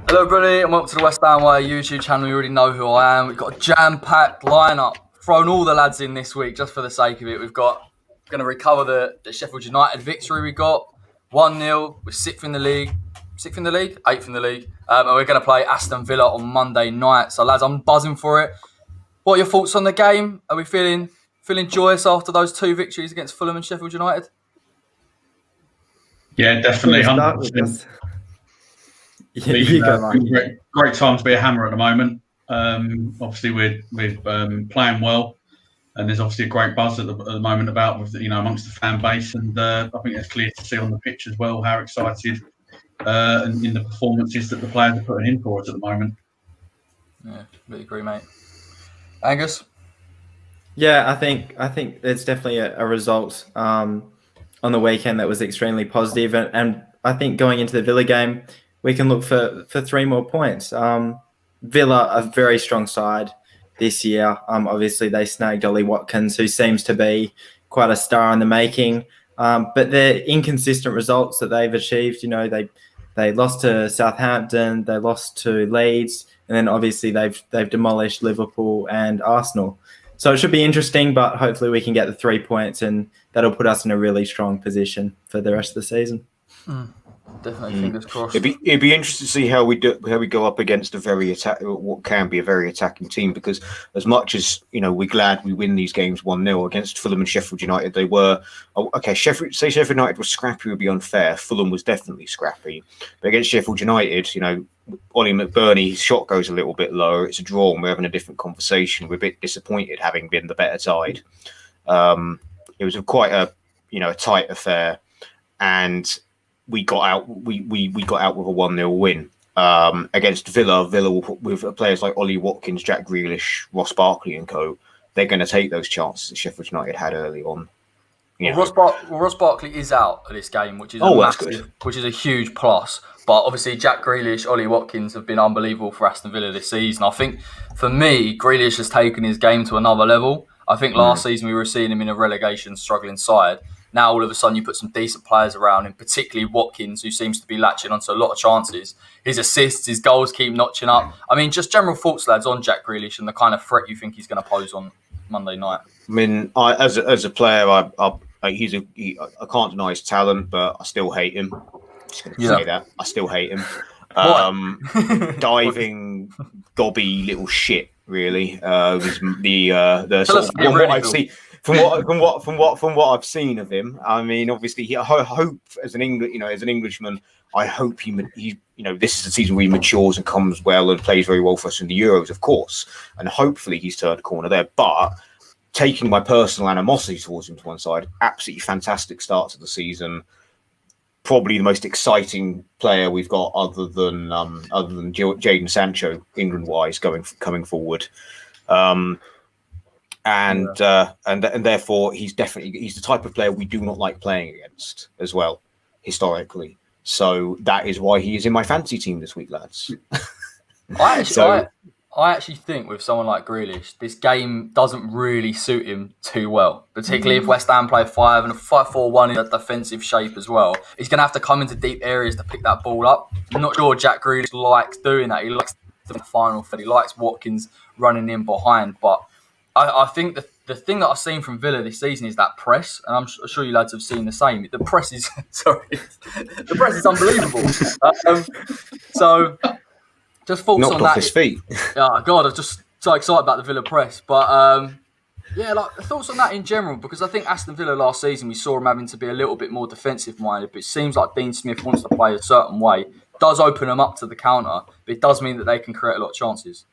Hello everybody and welcome to the West Ham Way YouTube channel. You already know who I am. We've got a jam-packed lineup. Thrown all the lads in this week just for the sake of it. We're going to recover the Sheffield United victory we got. 1-0. We're 6th in the league. 6th in the league? 8th in the league. And we're going to play Aston Villa on Monday night. So lads, I'm buzzing for it. What are your thoughts on the game? Are we feeling joyous after those 2 victories against Fulham and Sheffield United? Yeah, definitely. 100%. Great time to be a Hammer at the moment. Obviously, we're playing well, and there's obviously a great buzz at the moment about amongst the fan base, and I think it's clear to see on the pitch as well how excited and in the performances that the players are putting in for us at the moment. Yeah, really agree, mate. Angus? Yeah, I think it's definitely a result on the weekend that was extremely positive, and I think going into the Villa game, we can look for 3 more points. Villa, a very strong side this year. Obviously, they snagged Ollie Watkins, who seems to be quite a star in the making. But their inconsistent results that they've achieved, they lost to Southampton, they lost to Leeds, and then obviously they've demolished Liverpool and Arsenal. So it should be interesting, but hopefully we can get the 3 points, and that'll put us in a really strong position for the rest of the season. Definitely, fingers crossed. It'd be interesting to see how we go up against what can be a very attacking team. Because as much as we're glad we win these games 1-0 against Fulham and Sheffield United, they were Sheffield United was scrappy would be unfair. Fulham was definitely scrappy, but against Sheffield United, Ollie McBurney's shot goes a little bit lower. It's a draw, and we're having a different conversation. We're a bit disappointed having been the better side. It was quite a tight affair, and we got out. We got out with a 1-0 win against Villa. Villa with players like Ollie, Watkins, Jack Grealish, Ross Barkley, and co. They're going to take those chances that Sheffield United had early on. Ross Barkley is out of this game, which is which is a huge plus. But obviously, Jack Grealish, Ollie Watkins have been unbelievable for Aston Villa this season. I think for me, Grealish has taken his game to another level. I think last season we were seeing him in a relegation struggling side. Now, all of a sudden, you put some decent players around him, particularly Watkins, who seems to be latching onto a lot of chances. His assists, his goals keep notching up. I mean, just general thoughts, lads, on Jack Grealish and the kind of threat you think he's going to pose on Monday night. I mean, as a player, I can't deny his talent, but I still hate him. I'm just going to say that. I still hate him. Diving, gobby little shit, really. The sort of what I've seen. From what I've seen of him, I mean, obviously, I hope as an Englishman, I hope he this is the season where he matures and comes well and plays very well for us in the Euros, of course, and hopefully he's turned a corner there. But taking my personal animosity towards him to one side, absolutely fantastic start to the season. Probably the most exciting player we've got, other than Jadon Sancho, England-wise, coming forward. And therefore he's the type of player we do not like playing against as well, historically. So that is why he is in my fantasy team this week, lads. I actually think with someone like Grealish, this game doesn't really suit him too well, particularly if West Ham play 5 and a 5-4-1 in a defensive shape as well. He's going to have to come into deep areas to pick that ball up. I'm not sure Jack Grealish likes doing that. He likes the final third. He likes Watkins running in behind, but I think the thing that I've seen from Villa this season is that press, and I'm sure you lads have seen the same. The press is unbelievable. So just thoughts knocked on off that. His feet. Oh God, I'm just so excited about the Villa press. But thoughts on that in general, because I think Aston Villa last season we saw him having to be a little bit more defensive minded, but it seems like Dean Smith wants to play a certain way. Does open them up to the counter, but it does mean that they can create a lot of chances.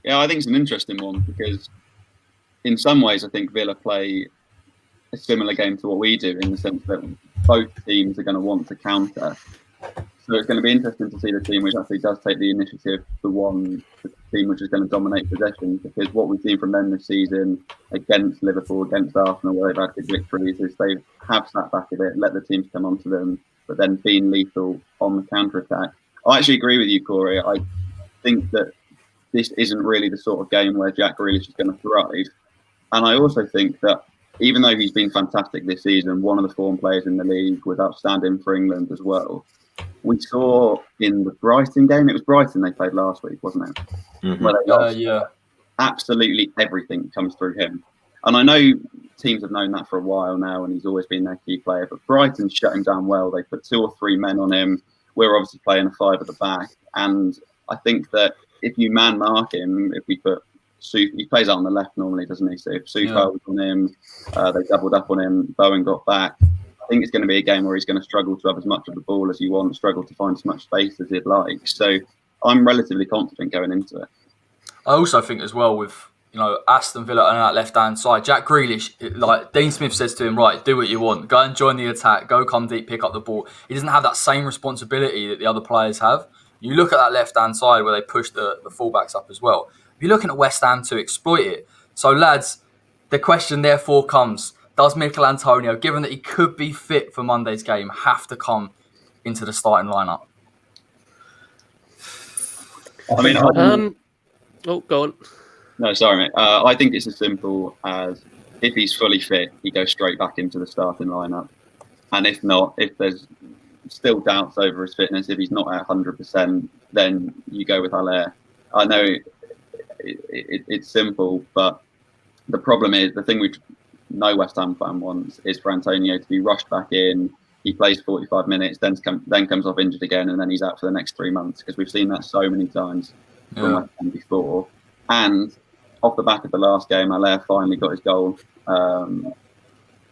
Yeah, I think it's an interesting one because in some ways I think Villa play a similar game to what we do, in the sense that both teams are going to want to counter. So it's going to be interesting to see the team which actually does take the initiative, the team which is going to dominate possession, because what we've seen from them this season against Liverpool, against Arsenal, where they've had good victories, is they have sat back a bit, let the teams come onto them, but then been lethal on the counter-attack. I actually agree with you, Corey. I think that this isn't really the sort of game where Jack Grealish is going to thrive. And I also think that even though he's been fantastic this season, one of the form players in the league, with outstanding for England as well, we saw in the Brighton game, it was Brighton they played last week, wasn't it? Mm-hmm. Where they lost. Yeah. Absolutely everything comes through him. And I know teams have known that for a while now, and he's always been their key player. But Brighton shut him down well. They put 2 or 3 men on him. We're obviously playing a 5 at the back. And I think that if you man mark him, if we put he plays out on the left normally, doesn't he? So if Sufa was on him, they doubled up on him, Bowen got back. I think it's going to be a game where he's going to struggle to have as much of the ball as you want, struggle to find as much space as he'd like. So I'm relatively confident going into it. I also think as well with Aston Villa on that left-hand side, Jack Grealish, like Dean Smith says to him, right, do what you want. Go and join the attack. Go come deep, pick up the ball. He doesn't have that same responsibility that the other players have. You look at that left-hand side where they push the fullbacks up as well. If you're looking at West Ham to exploit it. So, lads, the question therefore comes, does Mikel Antonio, given that he could be fit for Monday's game, have to come into the starting lineup? I mean, go on. No, sorry, mate. I think it's as simple as if he's fully fit, he goes straight back into the starting lineup. And if not, if there's still doubts over his fitness, if he's not at 100%, then you go with Haller. I know it's simple, but the problem is, the thing no West Ham fan wants is for Antonio to be rushed back in. He plays 45 minutes, then comes off injured again, and then he's out for the next 3 months, because we've seen that so many times from West Ham before. And off the back of the last game, Haller finally got his goal.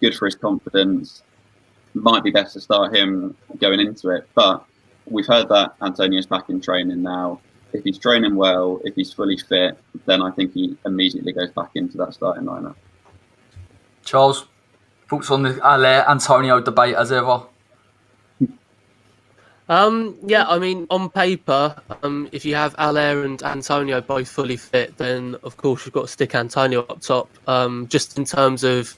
Good for his confidence. Might be best to start him going into it, but we've heard that Antonio's back in training now. If he's training well, if he's fully fit, then I think he immediately goes back into that starting lineup. Charles, thoughts on the Haller-Antonio debate as ever? Yeah, I mean, on paper, if you have Haller and Antonio both fully fit, then of course you've got to stick Antonio up top. Just in terms of,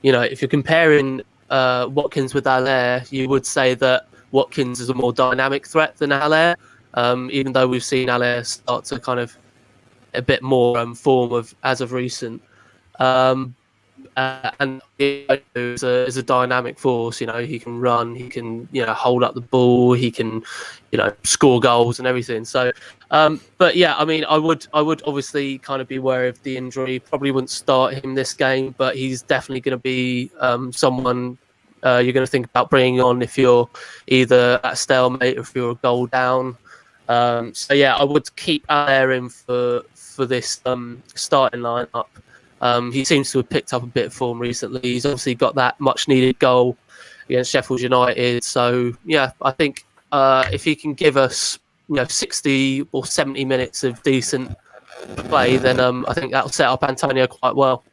if you're comparing Watkins with Haller, you would say that Watkins is a more dynamic threat than Haller, even though we've seen Haller start to kind of a bit more form as of recent. And is a dynamic force. He can run, he can hold up the ball, he can score goals and everything. So, but yeah, I mean, I would obviously kind of be wary of the injury. Probably wouldn't start him this game, but he's definitely going to be someone you're going to think about bringing on if you're either at a stalemate or if you're a goal down. So yeah, I would keep Haller in for this starting lineup. He seems to have picked up a bit of form recently. He's obviously got that much-needed goal against Sheffield United. So, yeah, I think if he can give us 60 or 70 minutes of decent play, then I think that'll set up Antonio quite well.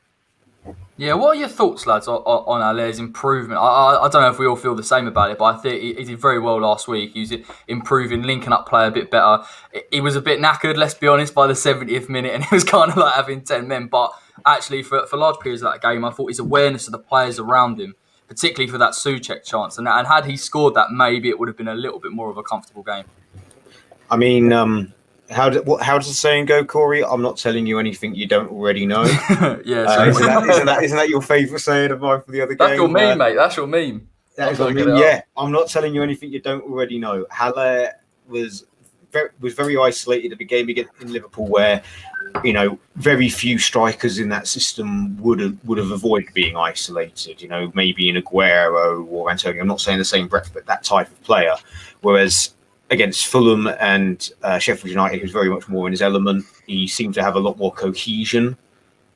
Yeah, what are your thoughts, lads, on Haller's improvement? I don't know if we all feel the same about it, but I think he did very well last week. He was improving, linking up play a bit better. He was a bit knackered, let's be honest, by the 70th minute, and he was kind of like having 10 men. But actually, for large periods of that game, I thought his awareness of the players around him, particularly for that Souček chance, and had he scored that, maybe it would have been a little bit more of a comfortable game. I mean, how does the saying go, Corey? I'm not telling you anything you don't already know. Yeah, isn't that your favourite saying of mine for the other game? That's your meme, mate. That's your meme. That is my meme. Yeah, I'm not telling you anything you don't already know. Haller was very isolated at the game in Liverpool, where very few strikers in that system would have avoided being isolated. Maybe in Aguero or Antonio. I'm not saying the same breadth, but that type of player. Whereas against Fulham and Sheffield United, who's very much more in his element, he seemed to have a lot more cohesion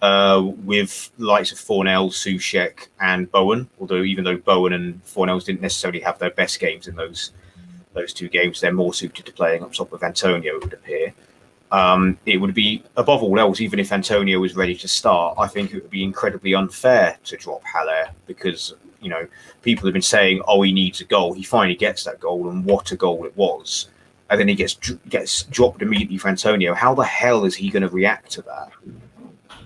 with the likes of Fornals, Souček and Bowen. Even though Bowen and Fornals didn't necessarily have their best games in those 2 games, they're more suited to playing up top of Antonio, it would appear. It would be, above all else, even if Antonio was ready to start, I think it would be incredibly unfair to drop Haller, because people have been saying, he needs a goal. He finally gets that goal, and what a goal it was. And then he gets dropped immediately for Antonio. How the hell is he going to react to that?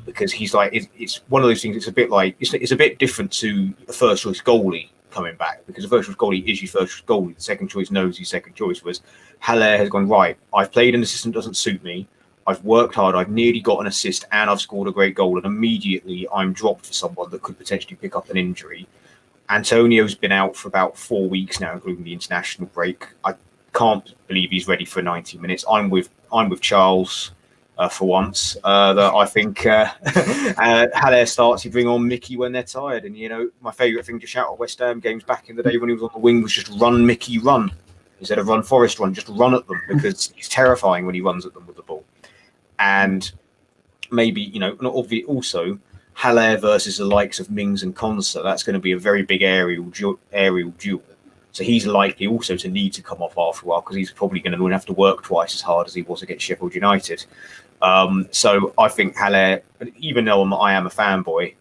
Because he's like, it's one of those things. It's a bit like it's a bit different to a first choice goalie coming back, because the first choice goalie is your first choice goalie. The second choice knows your second choice. Was Haller has gone, right, I've played in a system that doesn't suit me. I've worked hard. I've nearly got an assist, and I've scored a great goal. And immediately I'm dropped for someone that could potentially pick up an injury. Antonio's been out for about 4 weeks now, including the international break. I can't believe he's ready for 90 minutes. I'm with Charles for once. That I think Haller starts. You bring on Mickey when they're tired, and my favourite thing to shout at West Ham games back in the day when he was on the wing was just run Mickey, run, instead of run Forest, run. Just run at them, because he's terrifying when he runs at them with the ball. And maybe not obvious also. Haller versus the likes of Mings and Konsa, that's going to be a very big aerial duel. So he's likely also to need to come off after a while, because he's probably going to have to work twice as hard as he was against Sheffield United. So I think Haller, even though I am a fanboy,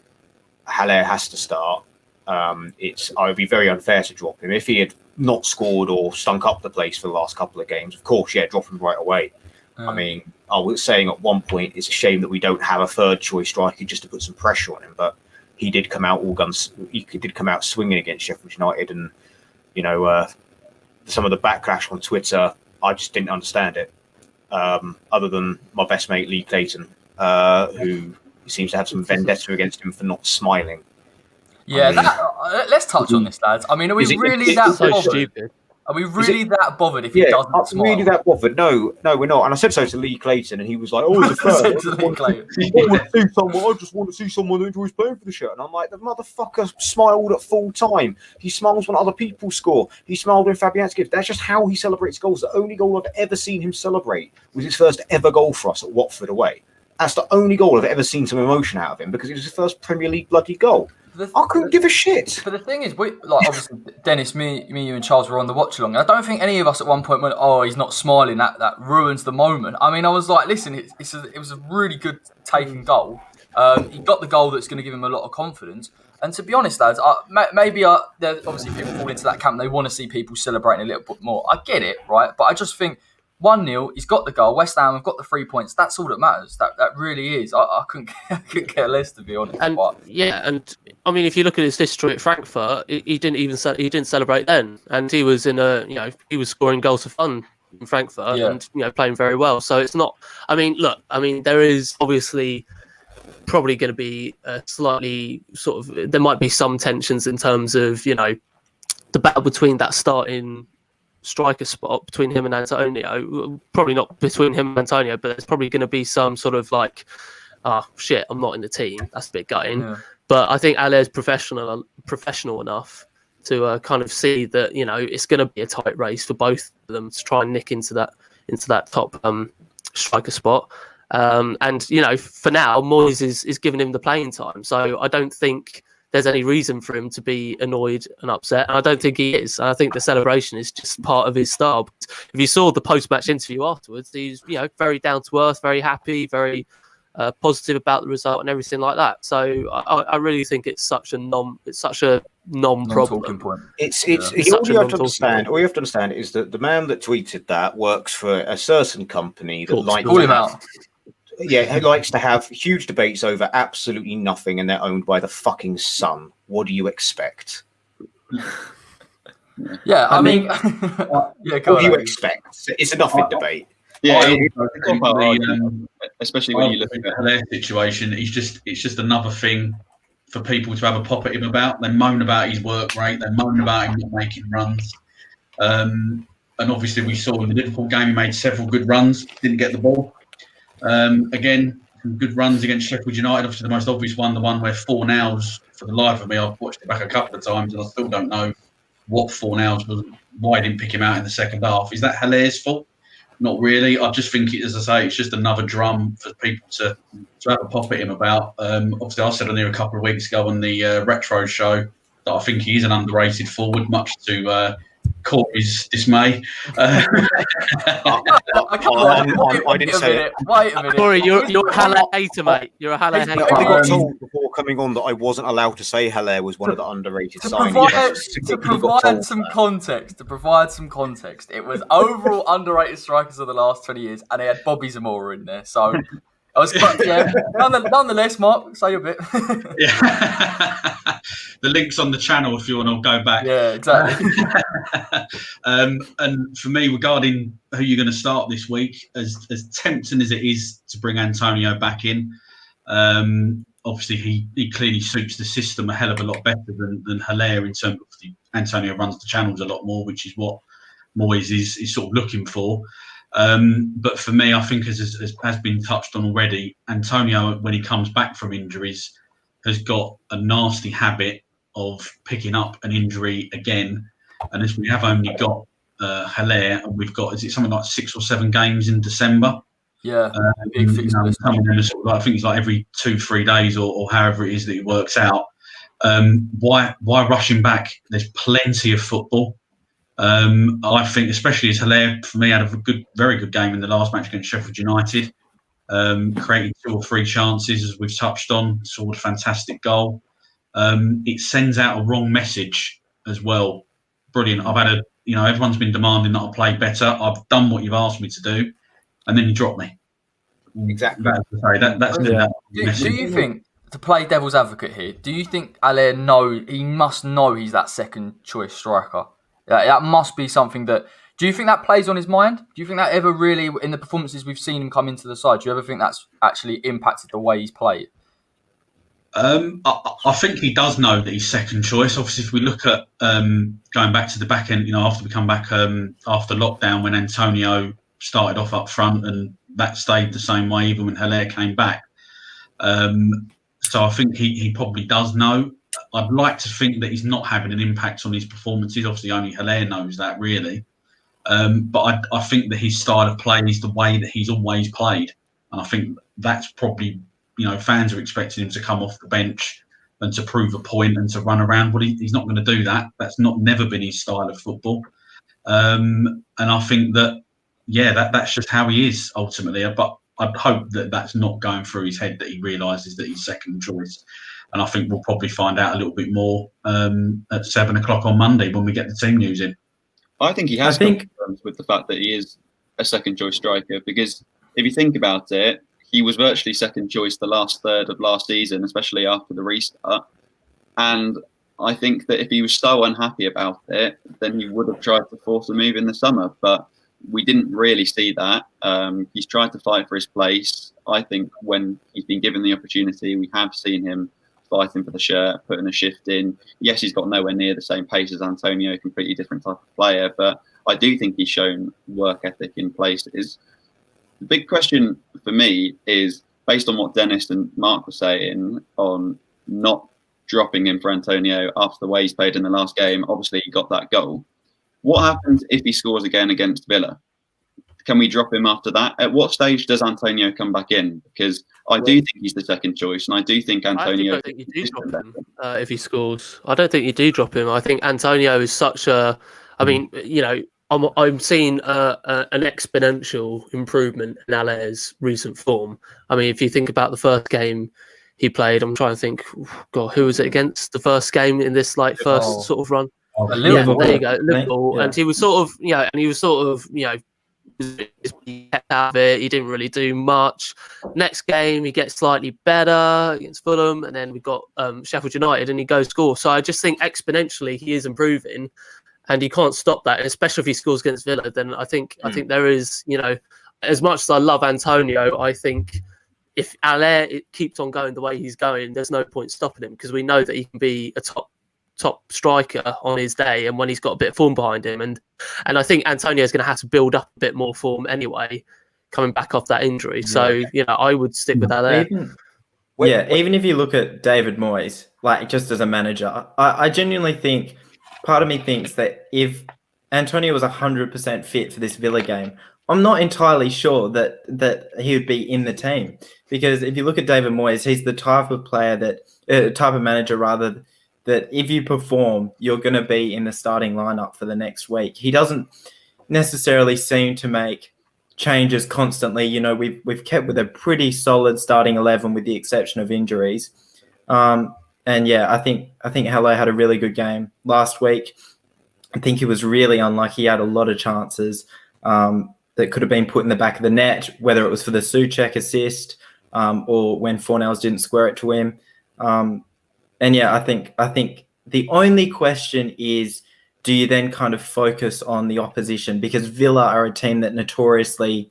Haller has to start. I would be very unfair to drop him. If he had not scored or stunk up the place for the last couple of games, of course, drop him right away. I mean, I was saying at one point, it's a shame that we don't have a third choice striker just to put some pressure on him. But he did come out all guns. He did come out swinging against Sheffield United, and some of the backlash on Twitter, I just didn't understand it. Other than my best mate Lee Clayton, who seems to have some vendetta against him for not smiling. Yeah, let's touch on this, lads. I mean, are we really that bothered? Stupid. Are we really that bothered if he doesn't smile? Really that bothered? No, we're not. And I said so to Lee Clayton, and he was like, "Oh, it's a fair. I just want to see someone who enjoys playing for the shirt." And I'm like, the motherfucker smiled at full time. He smiles when other people score. He smiled when Fabianski. That's just how he celebrates goals. The only goal I've ever seen him celebrate was his first ever goal for us at Watford away. That's the only goal I've ever seen some emotion out of him, because it was his first Premier League bloody goal. I couldn't give a shit. But the thing is, obviously, Dennis, me, you, and Charles were on the watch along. I don't think any of us at one point went, "Oh, he's not smiling." That ruins the moment. I mean, I was like, "Listen, it was a really good taken goal. He got the goal that's going to give him a lot of confidence." And to be honest, lads, maybe there obviously people fall into that camp. They want to see people celebrating a little bit more. I get it, right? But I just think 1-0, he's got the goal. West Ham have got the 3 points. That's all that matters. That really is. I couldn't care less, to be honest. And I mean, if you look at his history at Frankfurt, he didn't celebrate then, and he was he was scoring goals for fun in Frankfurt and playing very well. So it's not. I mean, look. I mean, there is obviously probably going to be a slightly sort of. There might be some tensions in terms of the battle between that starting striker spot between him and Antonio. Probably not between him and Antonio, but there's probably going to be some sort of like, shit, I'm not in the team. That's a bit gutting. Yeah. But I think Haller's professional enough to kind of see that it's going to be a tight race for both of them to try and nick into that top striker spot. And for now, Moyes is giving him the playing time, so I don't think there's any reason for him to be annoyed and upset, and I don't think he is. I think the celebration is just part of his style. But if you saw the post-match interview afterwards, he's very down to earth, very happy, very positive about the result and everything like that. So I really think it's such a non-problem. Point. All you have to understand is that the man that tweeted that works for a certain company that likes to have. Yeah, who likes to have huge debates over absolutely nothing, and they're owned by the fucking Sun. What do you expect? Yeah, I mean, what do you expect? It's a nothing debate. Yeah, especially when you look at their situation, it's just another thing for people to have a pop at him about. They moan about his work rate. They moan about him not making runs. And obviously, we saw in the Liverpool game, he made several good runs, didn't get the ball. Again, some good runs against Sheffield United. Obviously, the most obvious one, the one where Fornals, for the life of me, I've watched it back a couple of times and I still don't know what Fornals was, why I didn't pick him out in the second half. Is that Haller's fault? Not really. I just think, as I say, it's just another drum for people to have a pop at him about. Obviously, I said on there a couple of weeks ago on the Retro show that I think he is an underrated forward, much to Corey's dismay. I didn't say it. Wait a minute. Corey, you're a Haller hater, mate. You're a Haller hater. I got told before coming on that I wasn't allowed to say Haller was one of the underrated signings. To provide some context, it was overall underrated strikers of the last 20 years, and they had Bobby Zamora in there. So I was quite, nonetheless, Mark, say your bit. Yeah. The link's on the channel if you want to go back. Yeah, exactly. And for me, regarding who you're going to start this week, as tempting as it is to bring Antonio back in, obviously he clearly suits the system a hell of a lot better than Haller in terms of Antonio runs the channels a lot more, which is what Moyes is sort of looking for. But for me, I think as has been touched on already, Antonio, when he comes back from injuries, has got a nasty habit of picking up an injury again. And as we have only got Haller, and we've got, is it something like 6 or 7 games in December? Yeah, big fixture list. Some of them are sort of, I think it's like every 2-3 days or however it is that it works out. Why rush him back? There's plenty of football. I think, especially as Haller, for me, had a very good game in the last match against Sheffield United. Created 2 or 3 chances, as we've touched on. Scored a fantastic goal. It sends out a wrong message as well. Brilliant. I've had everyone's been demanding that I play better. I've done what you've asked me to do, and then you drop me. Exactly. That's do you think, to play devil's advocate here, do you think Haller must know he's that second choice striker? That must be something that. Do you think that plays on his mind? Do you think that ever really, in the performances we've seen him come into the side, do you ever think that's actually impacted the way he's played? I think he does know that he's second choice. Obviously, if we look at going back to the back end, after we come back after lockdown, when Antonio started off up front, and that stayed the same way even when Haller came back. So I think he probably does know. I'd like to think that he's not having an impact on his performances. Obviously, only Haller knows that, really. But I think that his style of play is the way that he's always played. And I think that's probably, fans are expecting him to come off the bench and to prove a point and to run around. Well, he's not going to do that. That's never been his style of football. And I think that, that's just how he is ultimately. But I'd hope that that's not going through his head, that he realises that he's second choice. And I think we'll probably find out a little bit more at 7 o'clock on Monday when we get the team news in. I think he has confidence with the fact that he is a second choice striker, because if you think about it, he was virtually second choice the last third of last season, especially after the restart. And I think that if he was so unhappy about it, then he would have tried to force a move in the summer. But we didn't really see that. He's tried to fight for his place. I think when he's been given the opportunity, we have seen him fighting for the shirt, putting a shift in. Yes, he's got nowhere near the same pace as Antonio, completely different type of player, but I do think he's shown work ethic in places. The big question for me is, based on what Dennis and Mark were saying on not dropping him for Antonio after the way he's played in the last game, obviously he got that goal. What happens if he scores again against Villa? Can we drop him after that? At what stage does Antonio come back in? Because I do think he's the second choice, and I do think Antonio. I don't think you do drop him if he scores. I don't think you do drop him. I think Antonio is such a. I mean, I'm seeing an exponential improvement in Haller's recent form. I mean, if you think about the first game he played, I'm trying to think. God, who was it against? The first game in this first sort of run. Liverpool. Yeah, there you go, Liverpool, and he was sort of, he kept out of it. He didn't really do much. Next game, he gets slightly better against Fulham, and then we've got Sheffield United, and he goes score. So I just think exponentially he is improving, and he can't stop that. And especially if he scores against Villa, then I think there is, as much as I love Antonio, I think if Haller keeps on going the way he's going, there's no point stopping him, because we know that he can be a top striker on his day and when he's got a bit of form behind him, and I think Antonio is going to have to build up a bit more form anyway, coming back off that injury. So I would stick with that. Even if you look at David Moyes, just as a manager, I genuinely think, part of me thinks that if Antonio was 100% fit for this Villa game, I'm not entirely sure that he would be in the team, because if you look at David Moyes, he's the type of player type of manager that if you perform, you're going to be in the starting lineup for the next week. He doesn't necessarily seem to make changes constantly. We've kept with a pretty solid starting 11 with the exception of injuries. I think Haller had a really good game last week. I think he was really unlucky. He had a lot of chances that could have been put in the back of the net, whether it was for the Souček assist or when Fornals didn't square it to him. I think the only question is, do you then kind of focus on the opposition? Because Villa are a team that notoriously,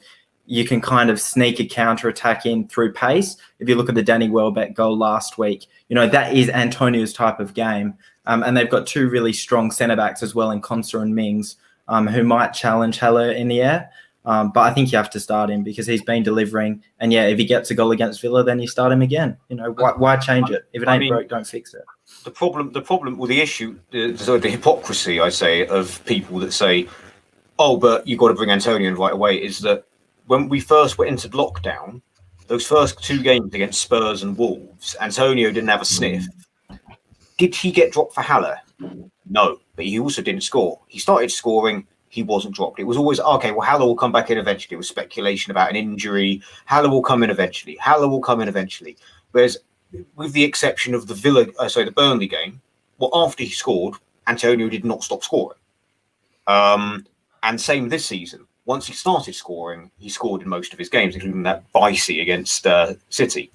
you can kind of sneak a counter-attack in through pace. If you look at the Danny Welbeck goal last week, that is Antonio's type of game. And they've got two really strong centre-backs as well in Konsa and Mings, who might challenge Haller in the air. But I think you have to start him because he's been delivering. And, if he gets a goal against Villa, then you start him again. Why change it? If it ain't broke, don't fix it. The problem, well, the issue, the hypocrisy, I say, of people that say, oh, but you've got to bring Antonio in right away, is that when we first went into lockdown, those first two games against Spurs and Wolves, Antonio didn't have a sniff. Did he get dropped for Haller? No, but he also didn't score. He started scoring. He wasn't dropped. It was always, okay, well, Haller will come back in eventually. It was speculation about an injury. Haller will come in eventually. Whereas, with the exception of the Burnley game, well, after he scored, Antonio did not stop scoring. And same this season. Once he started scoring, he scored in most of his games, including that Vicey against City.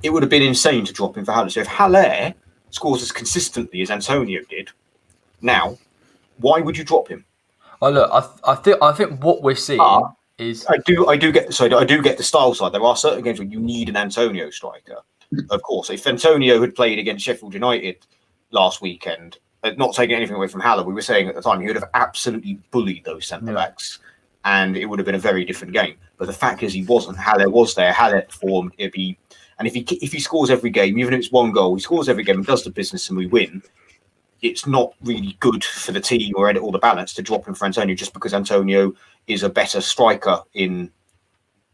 It would have been insane to drop him for Haller. So if Haller scores as consistently as Antonio did, now, why would you drop him? Oh, look, I think what we're seeing is I do get the style side. There are certain games where you need an Antonio striker. Of course, if Antonio had played against Sheffield United last weekend, not taking anything away from Haller, we were saying at the time he would have absolutely bullied those centre backs, and it would have been a very different game. But the fact is, he wasn't. Haller was there. Haller formed. And if he scores every game, even if it's one goal, he scores every game and does the business, and we win. It's not really good for the team or the balance to drop him for Antonio just because Antonio is a better striker in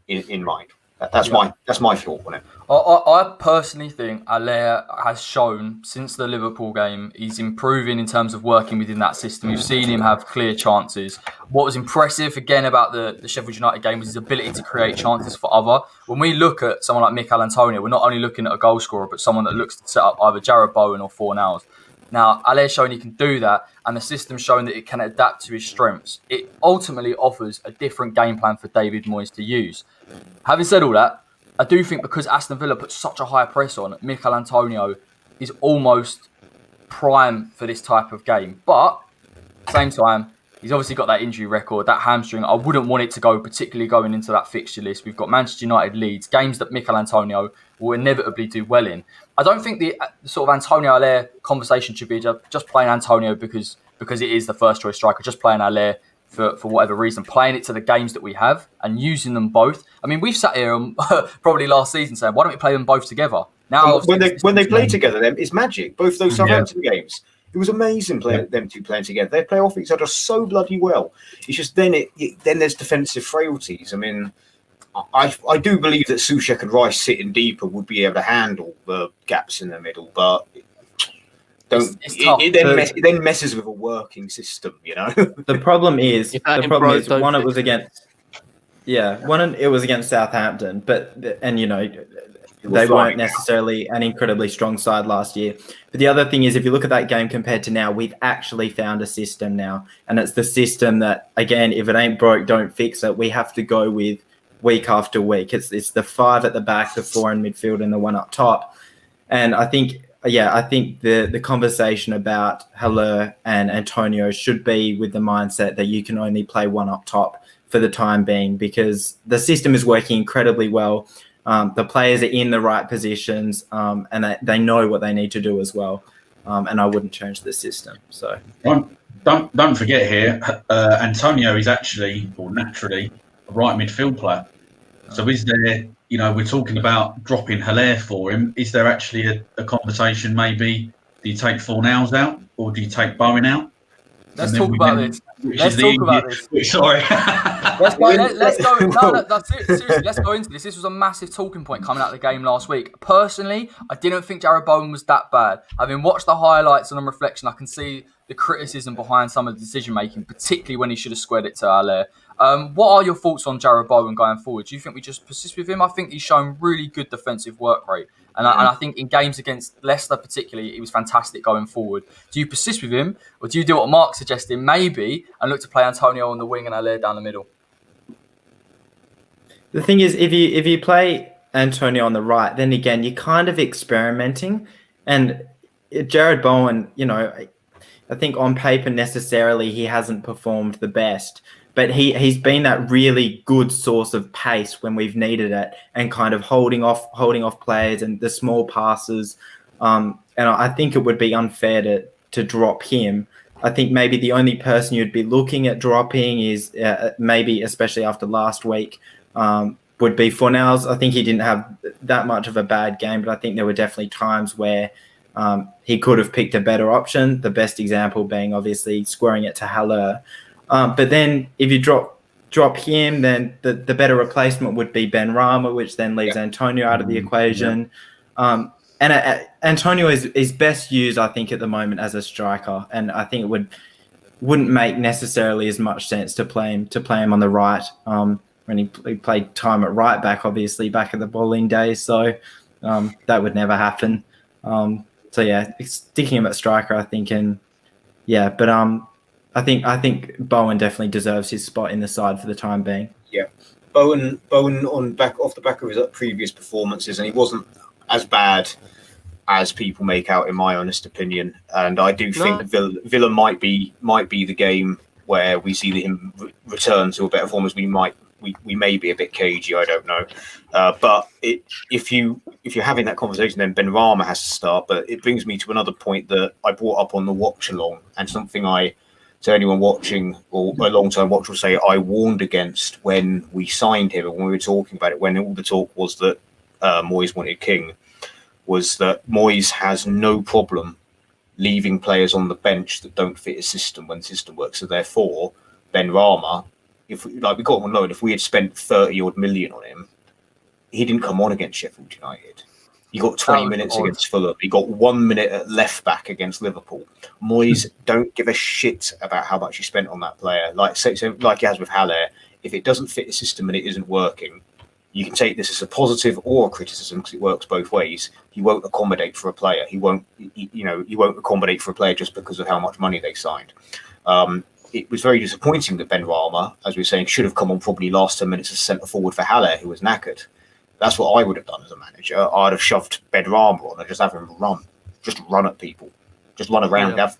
mind. That's my thought on it. I personally think Haller has shown since the Liverpool game he's improving in terms of working within that system. We've seen him have clear chances. What was impressive again about the Sheffield United game was his ability to create chances for other. When we look at someone like Mikel Antonio, we're not only looking at a goal scorer, but someone that looks to set up either Jarrod, Bowen or Fornals. Now, Haller's showing he can do that, and the system's showing that it can adapt to his strengths. It ultimately offers a different game plan for David Moyes to use. Having said all that, I do think because Aston Villa put such a high press on, Mikel Antonio is almost prime for this type of game. But at the same time, he's obviously got that injury record, that hamstring. I wouldn't want it to go, particularly going into that fixture list. We've got Manchester United, Leeds, games that Mikel Antonio will inevitably do well in. I don't think the sort of Antonio Haller conversation should be just playing Antonio because it is the first choice striker, just playing Haller for whatever reason, playing it to the games that we have and using them both. I mean, we've sat here probably last season saying, why don't we play them both together? Now, when they play together, it's magic. Both those Southampton games, it was amazing them two playing together. They play off each other so bloody well. It's just then there's defensive frailties. I mean, I do believe that Soucek and Rice sitting deeper would be able to handle the gaps in the middle, but it then messes with a working system, The problem is one it was against Southampton, they weren't necessarily an incredibly strong side last year. But the other thing is, if you look at that game compared to now, we've actually found a system now, and it's the system that, again, if it ain't broke, don't fix it. We have to go with week after week. It's the 5 at the back, the 4 in midfield, and the 1 up top. And I think the conversation about Haller and Antonio should be with the mindset that you can only play 1 up top for the time being, because the system is working incredibly well. The players are in the right positions, and they know what they need to do as well. And I wouldn't change the system. So don't forget here, Antonio is actually, or naturally, a right midfield player. So is there, we're talking about dropping Haller for him. Is there actually a conversation? Maybe do you take Fornals out or do you take Bowen out? Let's talk about this. Sorry. Let's go. No, seriously, let's go into this. This was a massive talking point coming out of the game last week. Personally, I didn't think Jarrod Bowen was that bad. Having watched the highlights and on reflection, I can see the criticism behind some of the decision making, particularly when he should have squared it to Haller. What are your thoughts on Jarrod Bowen going forward? Do you think we just persist with him? I think he's shown really good defensive work rate. And I think in games against Leicester particularly, he was fantastic going forward. Do you persist with him, or do you do what Mark's suggesting, maybe, and look to play Antonio on the wing and Haller down the middle? The thing is, if you play Antonio on the right, then again, you're kind of experimenting. And Jarrod Bowen, I think on paper necessarily he hasn't performed the best. but he's been that really good source of pace when we've needed it, and kind of holding off players and the small passes. And I think it would be unfair to drop him. I think maybe the only person you'd be looking at dropping is maybe, especially after last week, would be Fornals. I think he didn't have that much of a bad game, but I think there were definitely times where he could have picked a better option. The best example being obviously squaring it to Haller. But then if you drop him, then the better replacement would be Ben Rama, which then leaves Antonio out of the equation. Yeah. And Antonio is best used, I think, at the moment as a striker, and I think it wouldn't make necessarily as much sense to play him on the right. When he played time at right back, obviously back at the bowling days, so that would never happen. So yeah, sticking him at striker, I think, but I think Bowen definitely deserves his spot in the side for the time being. Yeah, Bowen off the back of his previous performances, and he wasn't as bad as people make out, in my honest opinion. And I do think Villa might be the game where we see him return to a better form, as we may be a bit cagey. I don't know, but if you're having that conversation, then Ben Rama has to start. But it brings me to another point that I brought up on the watch along, and something to anyone watching or a long-term watcher will say I warned against when we signed him, and when we were talking about it, when all the talk was that Moyes wanted King, was that Moyes has no problem leaving players on the bench that don't fit his system when the system works. So therefore, Ben Rama, we got him on loan, if we had spent 30 odd million on him, he didn't come on against Sheffield United. He got 20 minutes against Fulham. He got 1 minute at left back against Liverpool. Moyes don't give a shit about how much he spent on that player. Like he has with Haller, if it doesn't fit his system and it isn't working, you can take this as a positive or a criticism, because it works both ways. He won't accommodate for a player. He won't accommodate for a player just because of how much money they signed. It was very disappointing that Ben Rama, as we were saying, should have come on probably last 10 minutes as centre forward for Haller, who was knackered. That's what I would have done as a manager. I'd have shoved Ben Rama on and just have him run at people, just run around, have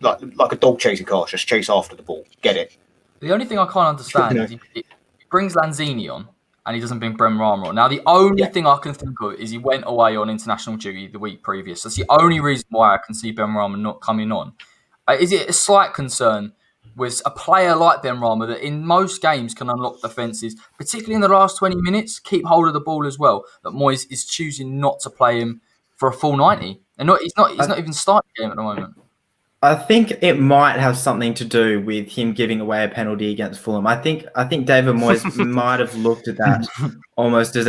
like a dog chasing cars, just chase after the ball, get it. The only thing I can't understand is he brings Lanzini on, and he doesn't bring Ben Rama on. Now, the only thing I can think of is he went away on international duty the week previous. That's the only reason why I can see Ben Rama not coming on. Is it a slight concern with a player like Ben Rama that in most games can unlock defences, particularly in the last 20 minutes, keep hold of the ball as well, that Moyes is choosing not to play him for a full 90? And he's not even starting the game at the moment. I think it might have something to do with him giving away a penalty against Fulham. I think David Moyes might have looked at that almost as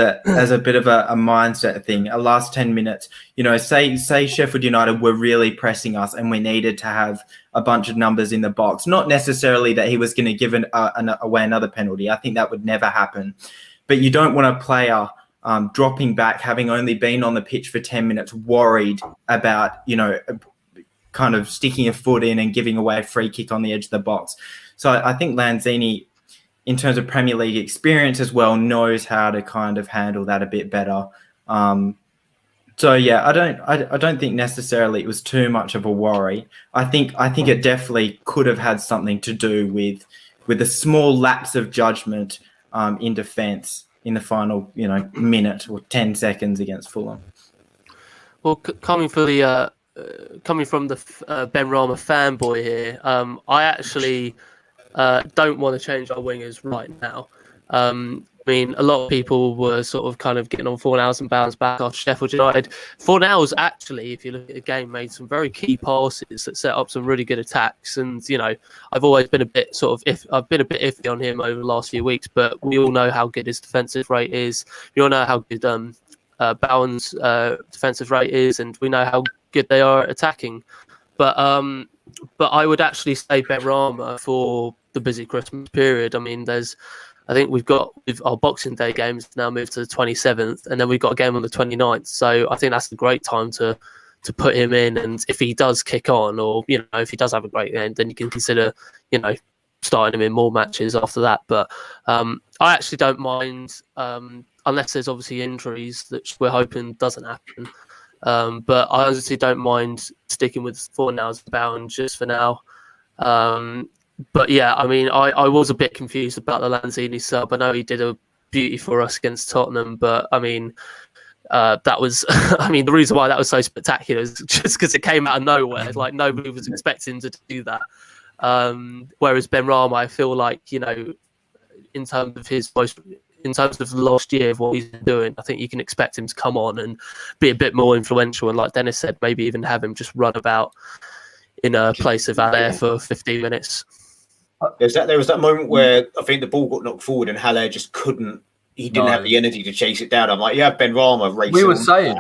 a bit of a mindset thing. A last 10 minutes, say Sheffield United were really pressing us and we needed to have a bunch of numbers in the box. Not necessarily that he was going to give away another penalty. I think that would never happen. But you don't want a player dropping back, having only been on the pitch for 10 minutes, worried about, kind of sticking a foot in and giving away a free kick on the edge of the box. So I think Lanzini, in terms of Premier League experience as well, knows how to kind of handle that a bit better. So yeah, I don't think necessarily it was too much of a worry. I think it definitely could have had something to do with a small lapse of judgment in defence in the final minute or 10 seconds against Fulham. Well, coming from the Ben Rama fanboy here, I actually don't want to change our wingers right now. I mean, a lot of people were sort of kind of getting on Fornals and bounce back after Sheffield United. Fornals actually, if you look at the game, made some very key passes that set up some really good attacks. And I've always been a bit iffy on him over the last few weeks, but we all know how good his defensive rate is. We all know how good Bowen's defensive rate is, and we know how good they are at attacking. But I would actually say Ben Rama for the busy Christmas period. I mean, I think with our Boxing Day games now moved to the 27th, and then we've got a game on the 29th. So I think that's a great time to put him in. And if he does kick on, or if he does have a great game, then you can consider starting him in more matches after that. But I actually don't mind, unless there's obviously injuries that we're hoping doesn't happen. But I honestly don't mind sticking with Fornals and Bowen just for now. But yeah, I mean, I was a bit confused about the Lanzini sub. I know he did a beauty for us against Tottenham, but I mean, that was, I mean, the reason why that was so spectacular is just because it came out of nowhere. Like nobody was expecting to do that. Whereas Benrahma, I feel like, you know, in terms of last year of what he's been doing, I think you can expect him to come on and be a bit more influential. And like Dennis said, maybe even have him just run about in a place of Haller for 15 minutes. There was that moment where I think the ball got knocked forward and Haller just couldn't. He didn't have the energy to chase it down. I'm like, yeah, Benrahma racing. We were saying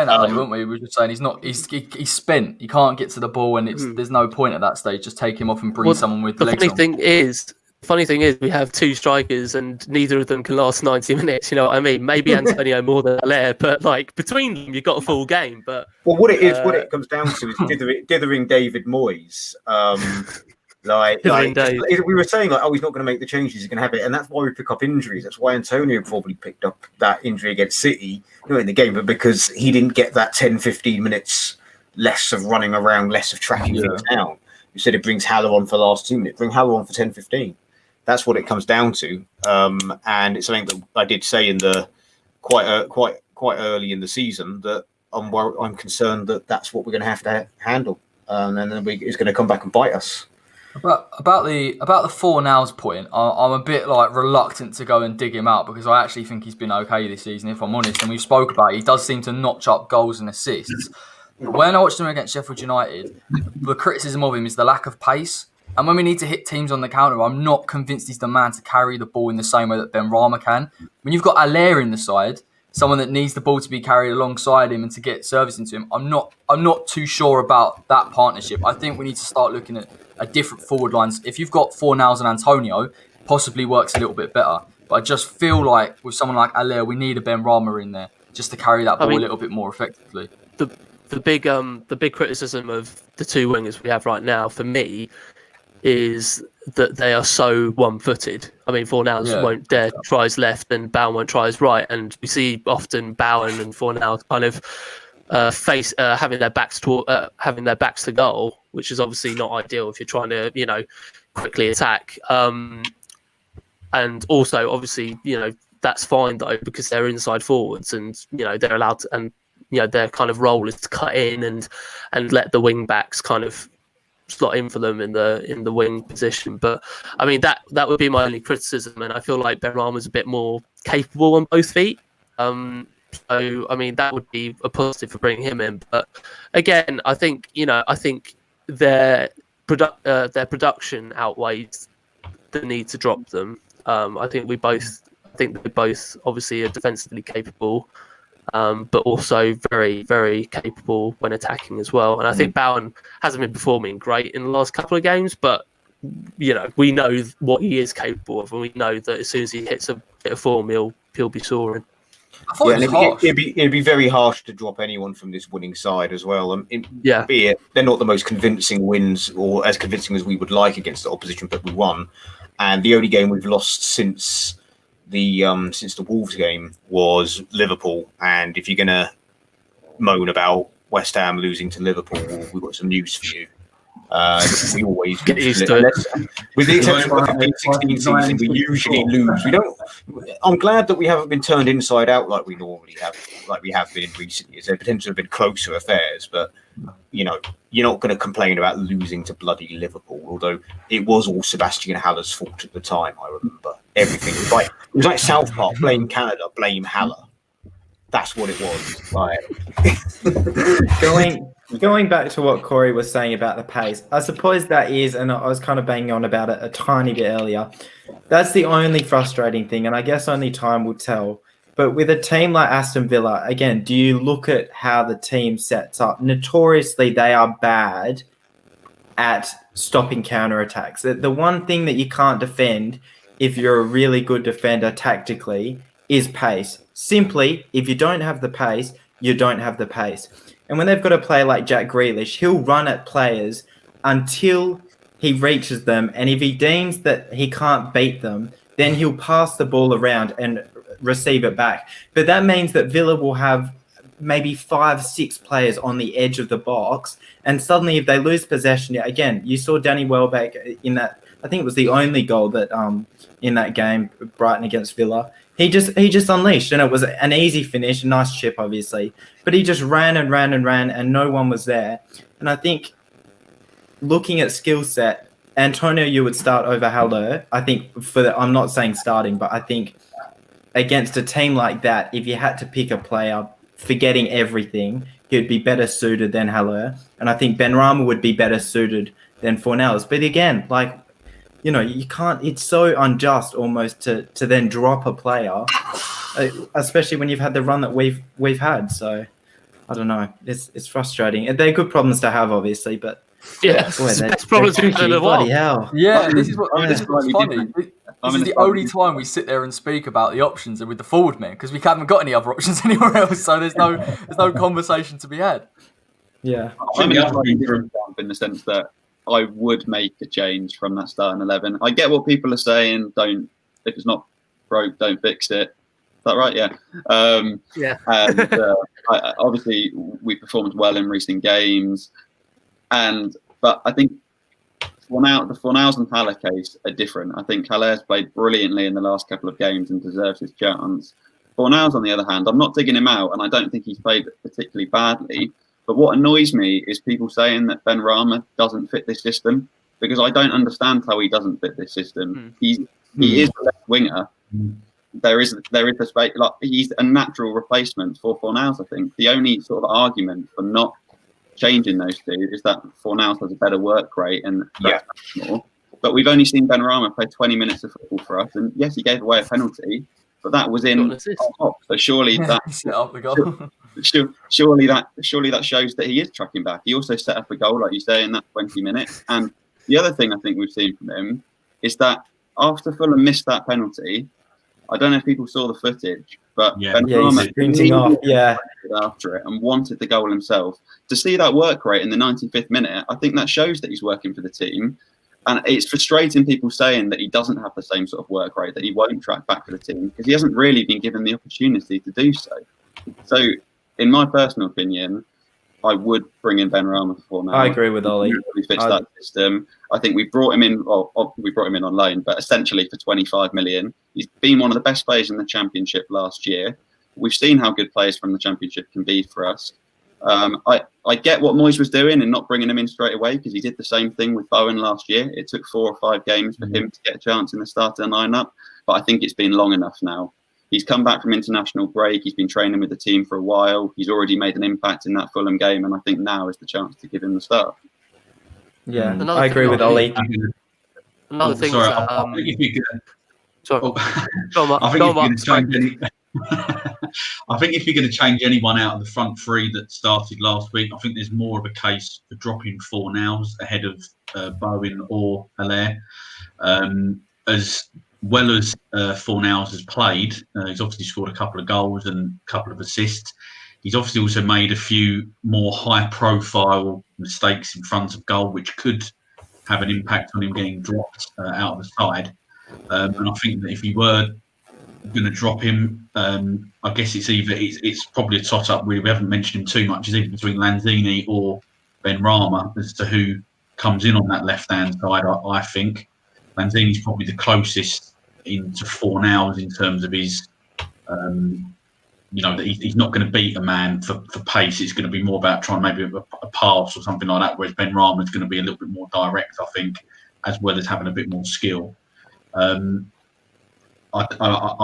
that, weren't we? We were just saying he's spent. He can't get to the ball, and there's no point at that stage. Just take him off and bring someone with legs on. Funny thing is, we have two strikers, and neither of them can last 90 minutes. You know what I mean? Maybe Antonio more than Haller, but like between them, you've got a full game. But what it comes down to is dithering David Moyes. We were saying, like, oh, he's not going to make the changes, he's going to have it, and that's why we pick up injuries. That's why Antonio probably picked up that injury against City, in the game, but because he didn't get that 10-15 minutes less of running around, less of tracking things down. You said it brings Haller on for the last 2 minutes. Bring Haller on for 10-15. That's what it comes down to, and it's something that I did say in the quite early in the season that I'm concerned that that's what we're going to have to handle, and then it's going to come back and bite us. About the Fornals point, I'm a bit like reluctant to go and dig him out because I actually think he's been okay this season, if I'm honest. And we've spoke about it, he does seem to notch up goals and assists. When I watched him against Sheffield United, the criticism of him is the lack of pace. And when we need to hit teams on the counter, I'm not convinced he's the man to carry the ball in the same way that Benrahma can. When you've got Haller in the side, someone that needs the ball to be carried alongside him and to get service into him, I'm not too sure about that partnership. I think we need to start looking at a different forward lines. If you've got Fornals and Antonio, possibly works a little bit better. But I just feel like with someone like Haller, we need a Benrahma in there just to carry that ball a little bit more effectively. The big criticism of the two wingers we have right now, for me, is that they are so one-footed. I mean, Fornals won't dare try his left, and Bowen won't try his right, and we see often Bowen and Fornals kind of having their backs to goal, which is obviously not ideal if you're trying to quickly attack. And also, obviously, that's fine though because they're inside forwards, and they're allowed to, and their kind of role is to cut in and let the wing backs kind of slot in for them in the wing position. But I mean that would be my only criticism, and I feel like Benrahma's a bit more capable on both feet. So I mean that would be a positive for bringing him in. But again, I think their production outweighs the need to drop them. I think they both obviously are defensively capable. But also very, very capable when attacking as well. And I think Bowen hasn't been performing great in the last couple of games, but we know what he is capable of, and we know that as soon as he hits a bit of form, he'll be soaring. It'd be very harsh to drop anyone from this winning side as well. Be it they're not the most convincing wins or as convincing as we would like against the opposition, but we won. And the only game we've lost since the Wolves game was Liverpool, and if you're gonna moan about West Ham losing to Liverpool, we've got some news for you. We always get used to it. With the exception of the 2016 season, we usually lose. I'm glad that we haven't been turned inside out like we normally have, like we have been in recent years. There potentially have been closer affairs, but you're not going to complain about losing to bloody Liverpool. Although it was all Sebastian Haller's fault at the time. I remember everything. It was like South Park, blame Canada, blame Haller. That's what it was. Going back to what Corey was saying about the pace, I suppose that is, and I was kind of banging on about it a tiny bit earlier, that's the only frustrating thing, and I guess only time will tell. But with a team like Aston Villa, again, do you look at how the team sets up? Notoriously, they are bad at stopping counterattacks. The one thing that you can't defend if you're a really good defender tactically is pace. Simply, if you don't have the pace, you don't have the pace. And when they've got a player like Jack Grealish, he'll run at players until he reaches them. And if he deems that he can't beat them, then he'll pass the ball around and receive it back. But that means that Villa will have maybe 5-6 players on the edge of the box, and suddenly if they lose possession, again, you saw Danny Welbeck in that. I think it was the only goal that in that game, Brighton against Villa. He just unleashed, and it was an easy finish, a nice chip, obviously, but he just ran and ran and ran, and no one was there. And I think looking at skill set, Antonio, you would start over Haller. I think I'm not saying starting, but I think against a team like that, if you had to pick a player, forgetting everything, he'd be better suited than Haller. And I think Benrahma would be better suited than Fornals. But again, like, you know, you can't, it's so unjust almost to then drop a player, especially when you've had the run that we've had. So I don't know. It's frustrating. And they're good problems to have, obviously, but yeah, it's probably bloody hell. Yeah, this is what's funny. This is the only time we sit there and speak about the options with the forward men, because we haven't got any other options anywhere else. So there's no conversation to be had. Yeah, I'm in a slightly different camp in the sense that I would make a change from that starting 11. I get what people are saying. If it's not broke, don't fix it. Is that right? Yeah. Yeah. And obviously, we performed well in recent games, but I think the Fornals and Haller case are different. I think Haller's played brilliantly in the last couple of games and deserves his chance. Fornals, on the other hand, I'm not digging him out, and I don't think he's played particularly badly. But what annoys me is people saying that Benrahma doesn't fit this system, because I don't understand how he doesn't fit this system. He is a left winger. There is a space, like, he's a natural replacement for Fornals. I think the only sort of argument for not changing those two is that Fornals has a better work rate and more. But we've only seen Benrahma play 20 minutes of football for us, and yes, he gave away a penalty, but that was in top. So surely that set up the goal. surely that shows that he is tracking back. He also set up a goal, like you say, in that 20 minutes. And the other thing I think we've seen from him is that after Fulham missed that penalty, I don't know if people saw the footage, but Benrahma he's sprinting off, after it and wanted the goal himself. To see that work rate in the 95th minute, I think that shows that he's working for the team. And it's frustrating people saying that he doesn't have the same sort of work rate, that he won't track back for the team, because he hasn't really been given the opportunity to do so. So, in my personal opinion, I would bring in Benrahma for now. I agree with Ollie. He fits that system. I think we brought him in on loan, but essentially for 25 million. He's been one of the best players in the Championship last year. We've seen how good players from the Championship can be for us. I get what Moyes was doing and not bringing him in straight away, because he did the same thing with Bowen last year. It took 4 or 5 games for him to get a chance in the starting lineup, but I think it's been long enough now. He's come back from international break. He's been training with the team for a while. He's already made an impact in that Fulham game, and I think now is the chance to give him the start. Yeah, I agree with Ollie. Another thing. I think if you're going to change anyone out of the front three that started last week, I think there's more of a case for dropping Fornals ahead of Bowen or Haller. As well as Fornals has played, he's obviously scored a couple of goals and a couple of assists. He's obviously also made a few more high-profile mistakes in front of goal, which could have an impact on him getting dropped out of the side. And I think that if you were going to drop him, I guess it's probably a tot-up. We haven't mentioned him too much. It's either between Lanzini or Benrahma as to who comes in on that left-hand side. I think Lanzini's probably the closest into Fornals in terms of his, that he's not going to beat a man for pace. It's going to be more about trying maybe a pass or something like that, whereas Benrahma's going to be a little bit more direct, I think, as well as having a bit more skill. I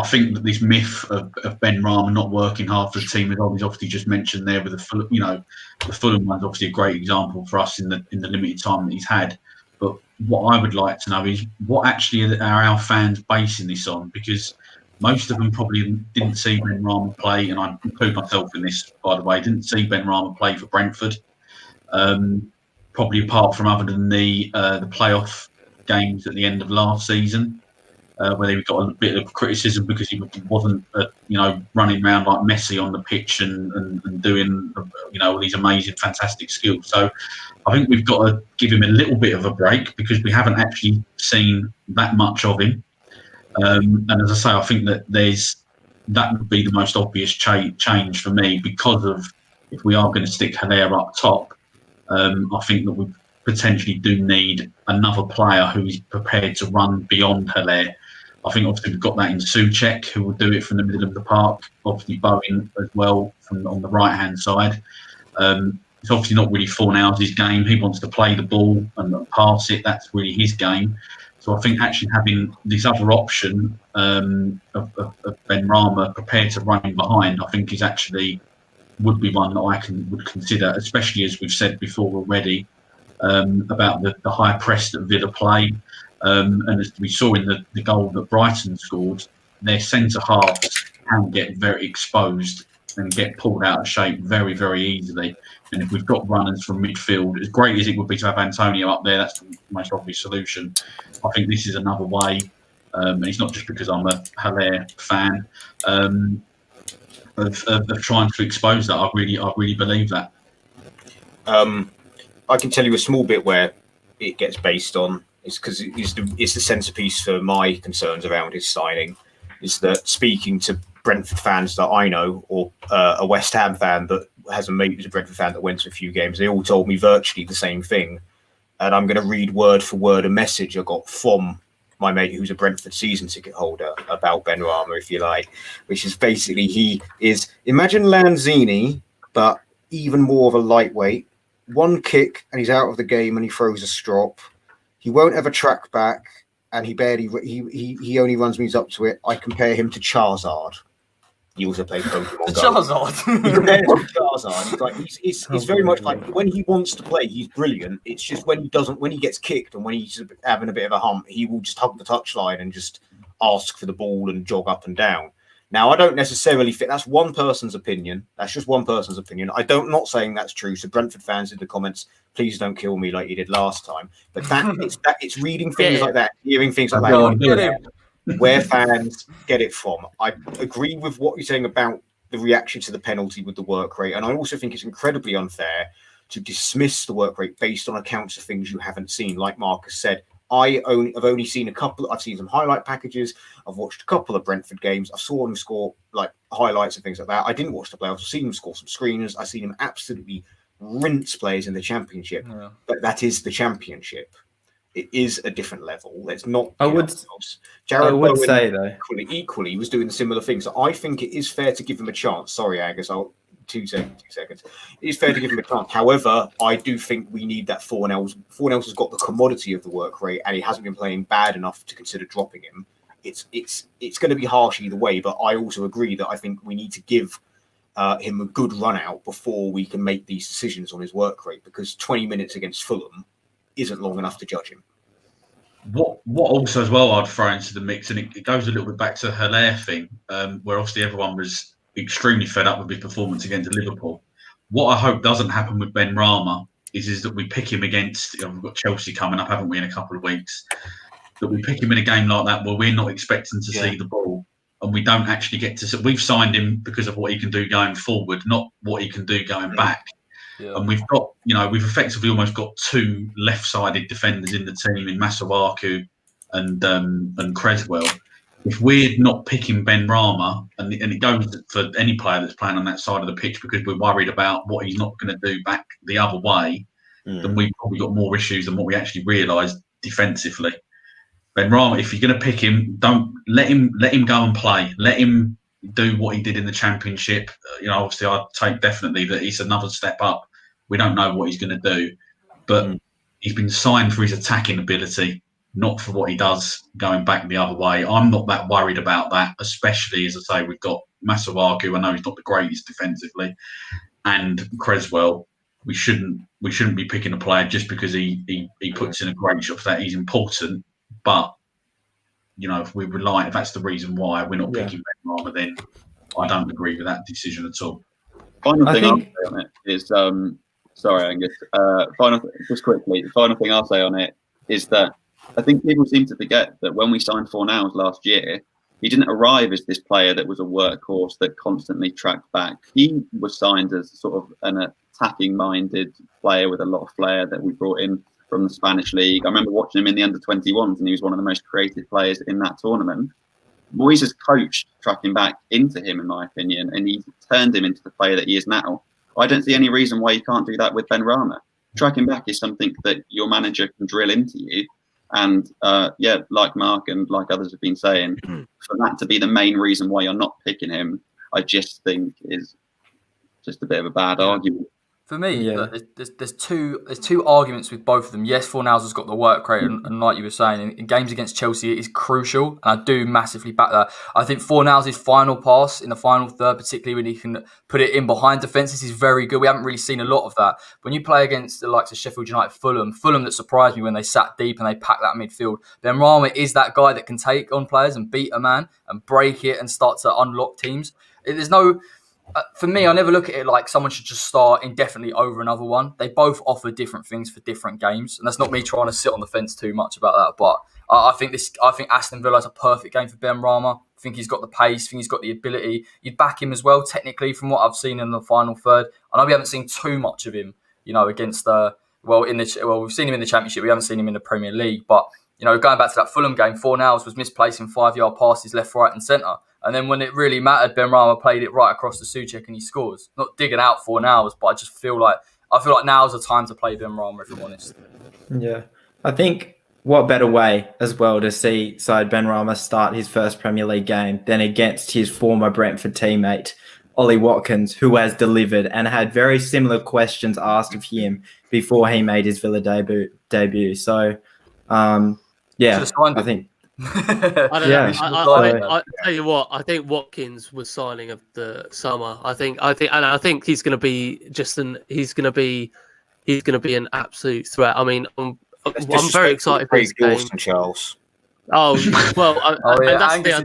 think that this myth of Benrahma not working hard for the team, as Ollie's obviously just mentioned there, with the Fulham one's obviously a great example for us in the limited time that he's had. But what I would like to know is what actually are our fans basing this on? Because most of them probably didn't see Benrahma play, and I include myself in this, by the way, didn't see Benrahma play for Brentford. Probably apart from other than the playoff games at the end of last season, where he got a bit of criticism because he wasn't, running around like Messi on the pitch and doing, all these amazing, fantastic skills. So I think we've got to give him a little bit of a break because we haven't actually seen that much of him. And as I say, I think that that would be the most obvious change for me, because of if we are going to stick Haller up top, I think that we potentially do need another player who is prepared to run beyond Haller. I think obviously we've got that in Souček, who will do it from the middle of the park. Obviously Bowen as well from on the right hand side. It's obviously not really Fornals' game. He wants to play the ball and pass it. That's really his game. So I think actually having this other option of Benrahma prepared to run behind, I think is actually would be one that I would consider, especially as we've said before already about the high press that Villa play. And as we saw in the goal that Brighton scored, their centre halves can get very exposed and get pulled out of shape very, very easily. And if we've got runners from midfield, as great as it would be to have Antonio up there, that's the most obvious solution. I think this is another way, and it's not just because I'm a Haller fan, of trying to expose that. I really believe that. I can tell you a small bit where it gets based on. It's because it's the centrepiece for my concerns around his signing. Is that speaking to Brentford fans that I know, or a West Ham fan that has a mate who's a Brentford fan that went to a few games, they all told me virtually the same thing. And I'm going to read word for word a message I got from my mate who's a Brentford season ticket holder about Benrahma, if you like, which is basically imagine Lanzini, but even more of a lightweight. One kick and he's out of the game and he throws a strop. He won't ever track back, and he only runs moves up to it. I compare him to Charizard. He also played Pokemon Go. Charizard. He compares him to Charizard. He's very much like when he wants to play, he's brilliant. It's just when he gets kicked and when he's having a bit of a hump, he will just hug the touchline and just ask for the ball and jog up and down. Now, I don't necessarily think that's one person's opinion. That's just one person's opinion. Not saying that's true. So Brentford fans in the comments, please don't kill me like you did last time. But it's reading things like that, hearing things like that, where fans get it from. I agree with what you're saying about the reaction to the penalty with the work rate. And I also think it's incredibly unfair to dismiss the work rate based on accounts of things you haven't seen. Like Marcus said, I've only seen a couple. I've seen some highlight packages. I've watched a couple of Brentford games. I saw them score like highlights and things like that. I didn't watch the playoffs. I've seen them score some screeners. I've seen them absolutely rinse players in the Championship. Yeah. But that is the Championship. It is a different level. It's not. I would Bowen say though, equally was doing similar things. So I think it is fair to give him a chance. Sorry, Agus. I'll 2 seconds. It is fair to give him a chance. However, I do think we need that Fornals. Fornals has got the commodity of the work rate, and he hasn't been playing bad enough to consider dropping him. It's going to be harsh either way, but I also agree that I think we need to give him a good run out before we can make these decisions on his work rate, because 20 minutes against Fulham isn't long enough to judge him. What also as well I'd throw into the mix, and it goes a little bit back to the Haller thing, where obviously everyone was extremely fed up with his performance against Liverpool. What I hope doesn't happen with Benrahma is that we pick him against, we've got Chelsea coming up, haven't we, in a couple of weeks, that we pick him in a game like that where we're not expecting to see the ball, and we don't actually get to see. We've signed him because of what he can do going forward, not what he can do going back. Yeah. And we've got, we've effectively almost got 2 left-sided defenders in the team in Masuaku and Creswell. If we're not picking Benrahma, and it goes for any player that's playing on that side of the pitch because we're worried about what he's not going to do back the other way, then we've probably got more issues than what we actually realised defensively. Benrahma, if you're going to pick him, don't let him go and play. Let him do what he did in the Championship. Obviously, I'd take definitely that he's another step up. We don't know what he's going to do, but he's been signed for his attacking ability, not for what he does going back the other way. I'm not that worried about that, especially, as I say, we've got Masuaku. I know he's not the greatest defensively, and Creswell. We shouldn't be picking a player just because he puts in a great shot for that. He's important, but if that's the reason why we're not picking Benrahma, then I don't agree with that decision at all. Final thing I'll say on it is, sorry, Angus. Just quickly, the final thing I'll say on it is that I think people seem to forget that when we signed Fornals last year, he didn't arrive as this player that was a workhorse that constantly tracked back. He was signed as sort of an attacking-minded player with a lot of flair that we brought in from the Spanish league. I remember watching him in the under-21s, and he was one of the most creative players in that tournament. Moyes has coached tracking back into him, in my opinion, and he's turned him into the player that he is now. I don't see any reason why you can't do that with Benrahma. Tracking back is something that your manager can drill into you. And like Mark and like others have been saying, for that to be the main reason why you're not picking him, I just think is just a bit of a bad argument. For me, there's two arguments with both of them. Yes, Fornals has got the work rate, and like you were saying, in games against Chelsea, it is crucial, and I do massively back that. I think Fornals' final pass in the final third, particularly when he can put it in behind defences, is very good. We haven't really seen a lot of that. When you play against the likes of Sheffield United, Fulham that surprised me when they sat deep and they packed that midfield. Benrahma is that guy that can take on players and beat a man and break it and start to unlock teams. There's no... for me, I never look at it like someone should just start indefinitely over another one. They both offer different things for different games, and that's not me trying to sit on the fence too much about that. But I think Aston Villa is a perfect game for Benrahma. I think he's got the pace. I think he's got the ability. You'd back him as well, technically, from what I've seen in the final third. I know we haven't seen too much of him, against we've seen him in the Championship. We haven't seen him in the Premier League, but going back to that Fulham game, Fornals was misplacing 5-yard passes left, right, and centre. And then when it really mattered, Benrahma played it right across the Souček and he scores. Not digging out Fornals, but I just feel like now's the time to play Benrahma, if I'm honest. Yeah, I think what better way as well to see side Benrahma start his first Premier League game than against his former Brentford teammate Ollie Watkins, who has delivered and had very similar questions asked of him before he made his Villa debut. So, I think. I don't know. I tell you what. I think Watkins was signing of the summer. I think he's going to be he's going to be an absolute threat. I mean, I'm very excited for this game. Charles. Oh well, that's the thing.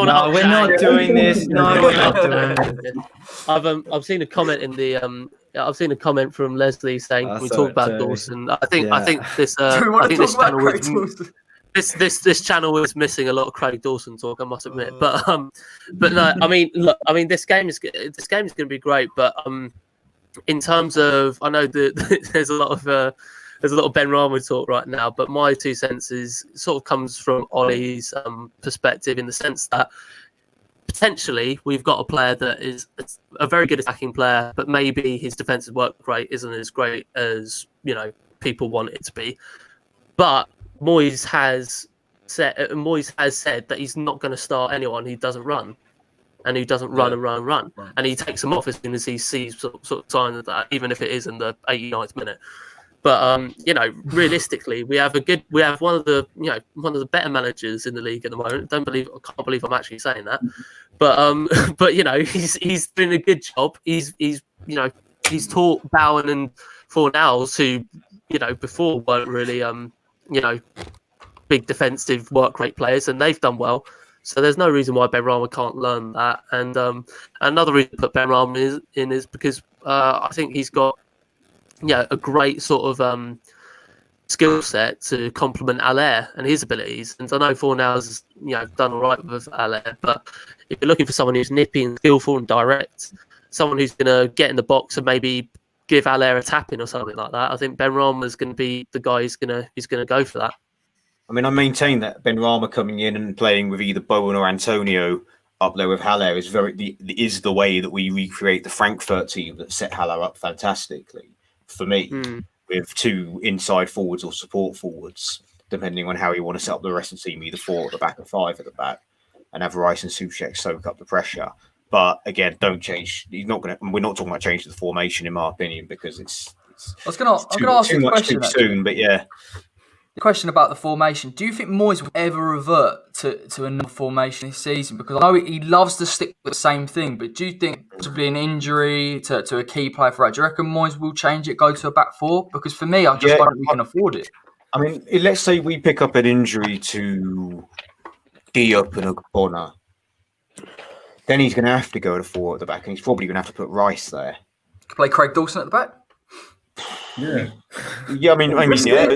No, we're not doing this. No, we're not doing this. I've seen a comment in the I've seen a comment from Leslie saying we talk about Dawson. I think this channel was. This channel was missing a lot of Craig Dawson talk, I must admit. But no, I mean, look, this game is going to be great. But in terms of, I know that there's a lot of Benrahma talk right now, but my 2 cents sort of comes from Ollie's perspective, in the sense that potentially we've got a player that is a very good attacking player, but maybe his defensive work rate isn't as great as people want it to be. But Moyes has said that he's not going to start anyone who doesn't run, and who doesn't run, and he takes them off as soon as he sees sort of signs of that, even if it is in the 89th minute. But realistically, we have one of the better managers in the league at the moment. I can't believe I'm actually saying that. But he's doing a good job. He's taught Bowen and Fornals, who before weren't really big defensive work rate players, and they've done well. So there's no reason why Benrahma can't learn that. And another reason to put Benrahma is because I think he's got a great sort of skill set to complement Haller and his abilities. And I know Fornals has done all right with Haller, but if you're looking for someone who's nippy and skillful and direct, someone who's going to get in the box and maybe give Haller a tap-in or something like that, I think Benrahma is going to be the guy who's going to go for that. I mean, I maintain that Benrahma coming in and playing with either Bowen or Antonio up there with Haller is the way that we recreate the Frankfurt team that set Haller up fantastically for me, with 2 inside forwards or support forwards, depending on how you want to set up the rest of the team, either 4 at the back or 5 at the back, and have Rice and Souček soak up the pressure. But again, don't change. We're not talking about changing the formation, in my opinion, because it's too much too soon. But yeah, the question about the formation: do you think Moyes will ever revert to another formation this season? Because I know he loves to stick with the same thing, but do you think possibly an injury to a key player for that? Do you reckon Moyes will change it, go to a back 4? Because for me, I just don't think we can afford it. I mean, let's say we pick up an injury to Diop and Ogbonna. Then he's going to have to go to 4 at the back, and he's probably going to have to put Rice there. Play Craig Dawson at the back? Yeah. I mean, yeah.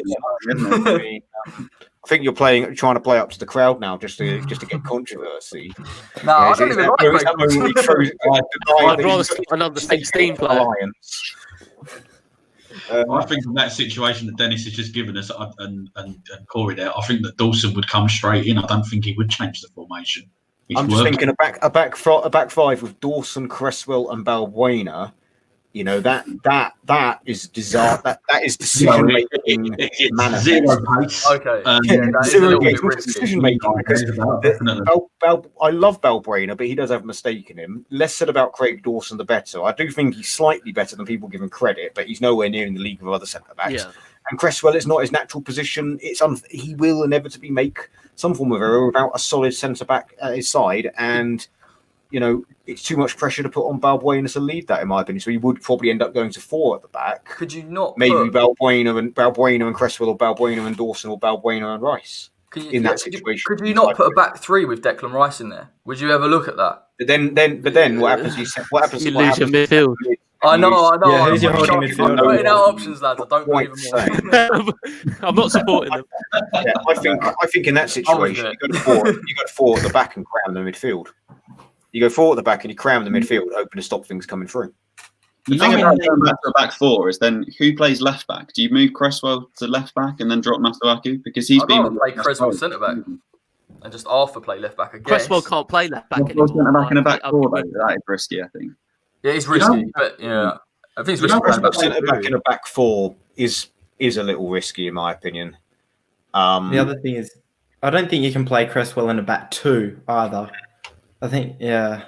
I think you're trying to play up to the crowd now, just to get controversy. No, I don't even like Craig Dawson. I'd rather see another 16 player. I think in that situation that Dennis has just given us and Corey there, I think that Dawson would come straight in. I don't think he would change the formation. I'm just thinking a back five with Dawson, Cresswell, and Balbuena. You know, that is desire. That is decision making. Zero pace. Okay. Zero decision making. Because I love Balbuena, but he does have a mistake in him. Less said about Craig Dawson, the better. I do think he's slightly better than people give him credit, but he's nowhere near in the league of other centre backs. Yeah. And Cresswell is not his natural position. He will inevitably make some form of error without a solid centre back at his side, and you know, it's too much pressure to put on Balbuena to lead that, in my opinion. So he would probably end up going to 4 at the back. Could you not maybe Balbuena and Cresswell, or Balbuena and Dawson, or Balbuena and Rice in that situation? Could you not put a back 3 with Declan Rice in there? Would you ever look at that? But then what happens? What happens? You lose your midfield. I know. Yeah, who's your holding midfield? I'm putting out options, lads. I don't believe them all. I'm not supporting them. Yeah, I think in that situation, you got 4 at the back and cram the midfield. You go 4 at the back and you cram the midfield, hoping to stop things coming through. The thing about going back to a back 4 is then who plays left back? Do you move Cresswell to left back and then drop Masuaku? Because he's been play Cresswell centre back and just Arthur play left back again. Cresswell can't play left back anymore. Centre back in a back 4 though. That is risky, I think. Yeah, it's risky, but yeah, I think it's risky. Centre back in a back 4 is a little risky in my opinion. The other thing is, I don't think you can play Cresswell in a back 2 either. I think, yeah.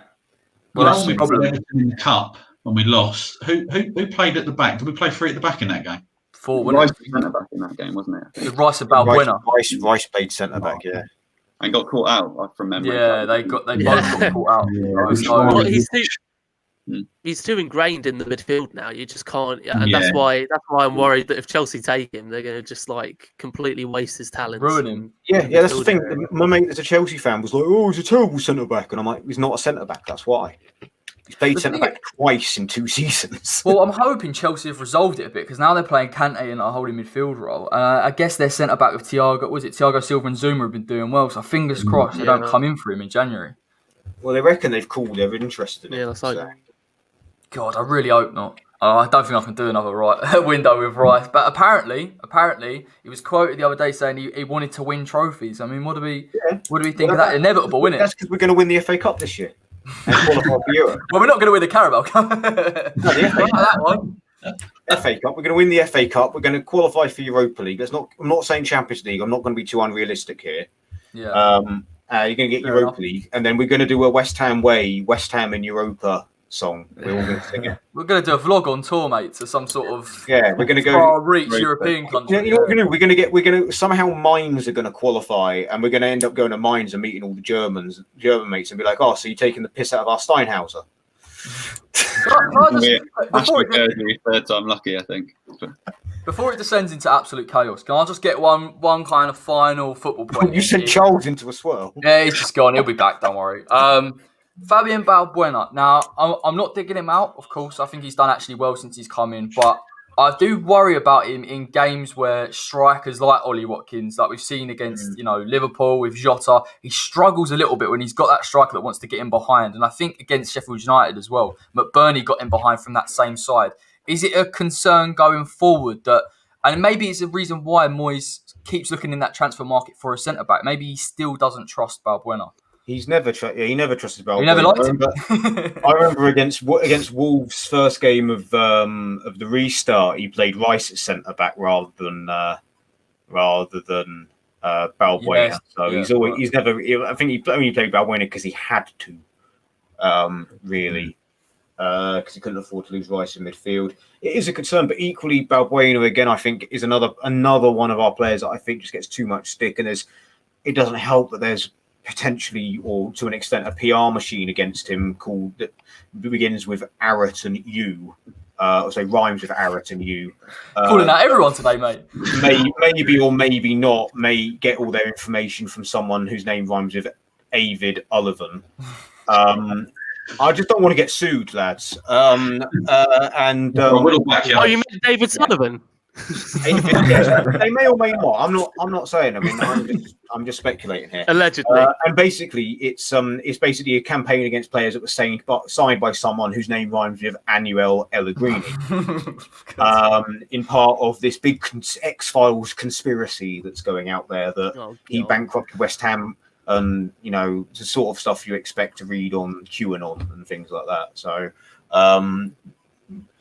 Well, that's the problem in the cup when we lost. Who played at the back? Did we play 3 at the back in that game? 4. Rice was centre back in that game, wasn't it? Rice about winner. Rice played centre back, yeah, and got caught out from memory. Yeah, they both got caught out. Yeah. Well, he's too ingrained in the midfield now. You just can't, and that's why I'm worried that if Chelsea take him, they're going to just like completely waste his talents, ruin him. Yeah, that's the thing. My mate, as a Chelsea fan, was like, "Oh, he's a terrible centre back," and I'm like, "He's not a centre back. That's why." He's played centre back twice in 2 seasons. Well, I'm hoping Chelsea have resolved it a bit because now they're playing Kante in a holding midfield role. I guess their centre back with Thiago Silva and Zuma have been doing well. So fingers crossed they don't come in for him in January. Well, they reckon they've called. They're interested. Yeah, that's like. God, I really hope not. I don't think I can do another window with Rice. But apparently, he was quoted the other day saying he wanted to win trophies. I mean, what do we think of that? Inevitable, isn't it? That's because we're going to win the FA Cup this year and qualify for Europe. Well, we're not going to win the Carabao Cup. No, the FA Cup. That one. FA Cup. We're going to win the FA Cup. We're going to qualify for Europa League. I'm not saying Champions League. I'm not going to be too unrealistic here. Yeah. You're going to get Europa League, and then we're going to do a West Ham in Europa song. We're all going to sing it. We're going to do a vlog on tour, mate, to some sort of we're going to go far-reach European country. You know what we're going to do? We're going to somehow Mainz are going to qualify, and we're going to end up going to Mainz and meeting all the German mates, and be like, "Oh, so you're taking the piss out of our Steinhauser?" Third time lucky, I think. Before it descends into absolute chaos, can I just get one kind of final football point? You sent Charles into a swirl. Yeah, he's just gone. He'll be back. Don't worry. Fabian Balbuena. Now, I'm not digging him out, of course. I think he's done actually well since he's come in. But I do worry about him in games where strikers like Ollie Watkins, like we've seen against Liverpool with Jota, he struggles a little bit when he's got that striker that wants to get in behind. And I think against Sheffield United as well, McBurney got in behind from that same side. Is it a concern going forward that, and maybe it's a reason why Moyes keeps looking in that transfer market for a centre-back, maybe he still doesn't trust Balbuena? He never trusted Barkley. He never liked him. I remember against Wolves' first game of the restart, he played Rice at centre back rather than Balbuena. Yes, so he's never. I think he only played Balbuena because he had to, really, because he couldn't afford to lose Rice in midfield. It is a concern, but equally Balbuena again, I think, is another one of our players that I think just gets too much stick, and it doesn't help that there's potentially, or to an extent, a PR machine against him called that begins with Arrett and U, or say rhymes with Arrett and U. Calling out everyone today, mate. Maybe or maybe not, may get all their information from someone whose name rhymes with Avid Olivan. I just don't want to get sued, lads. You meant David Sullivan? They may or may not. I'm not saying. I mean, I'm just speculating here. Allegedly. And basically, it's basically a campaign against players that were signed by someone whose name rhymes with Anuel Pellegrini. In part of this big X-Files conspiracy that's going out there that he bankrupted West Ham. The sort of stuff you expect to read on QAnon and things like that. So,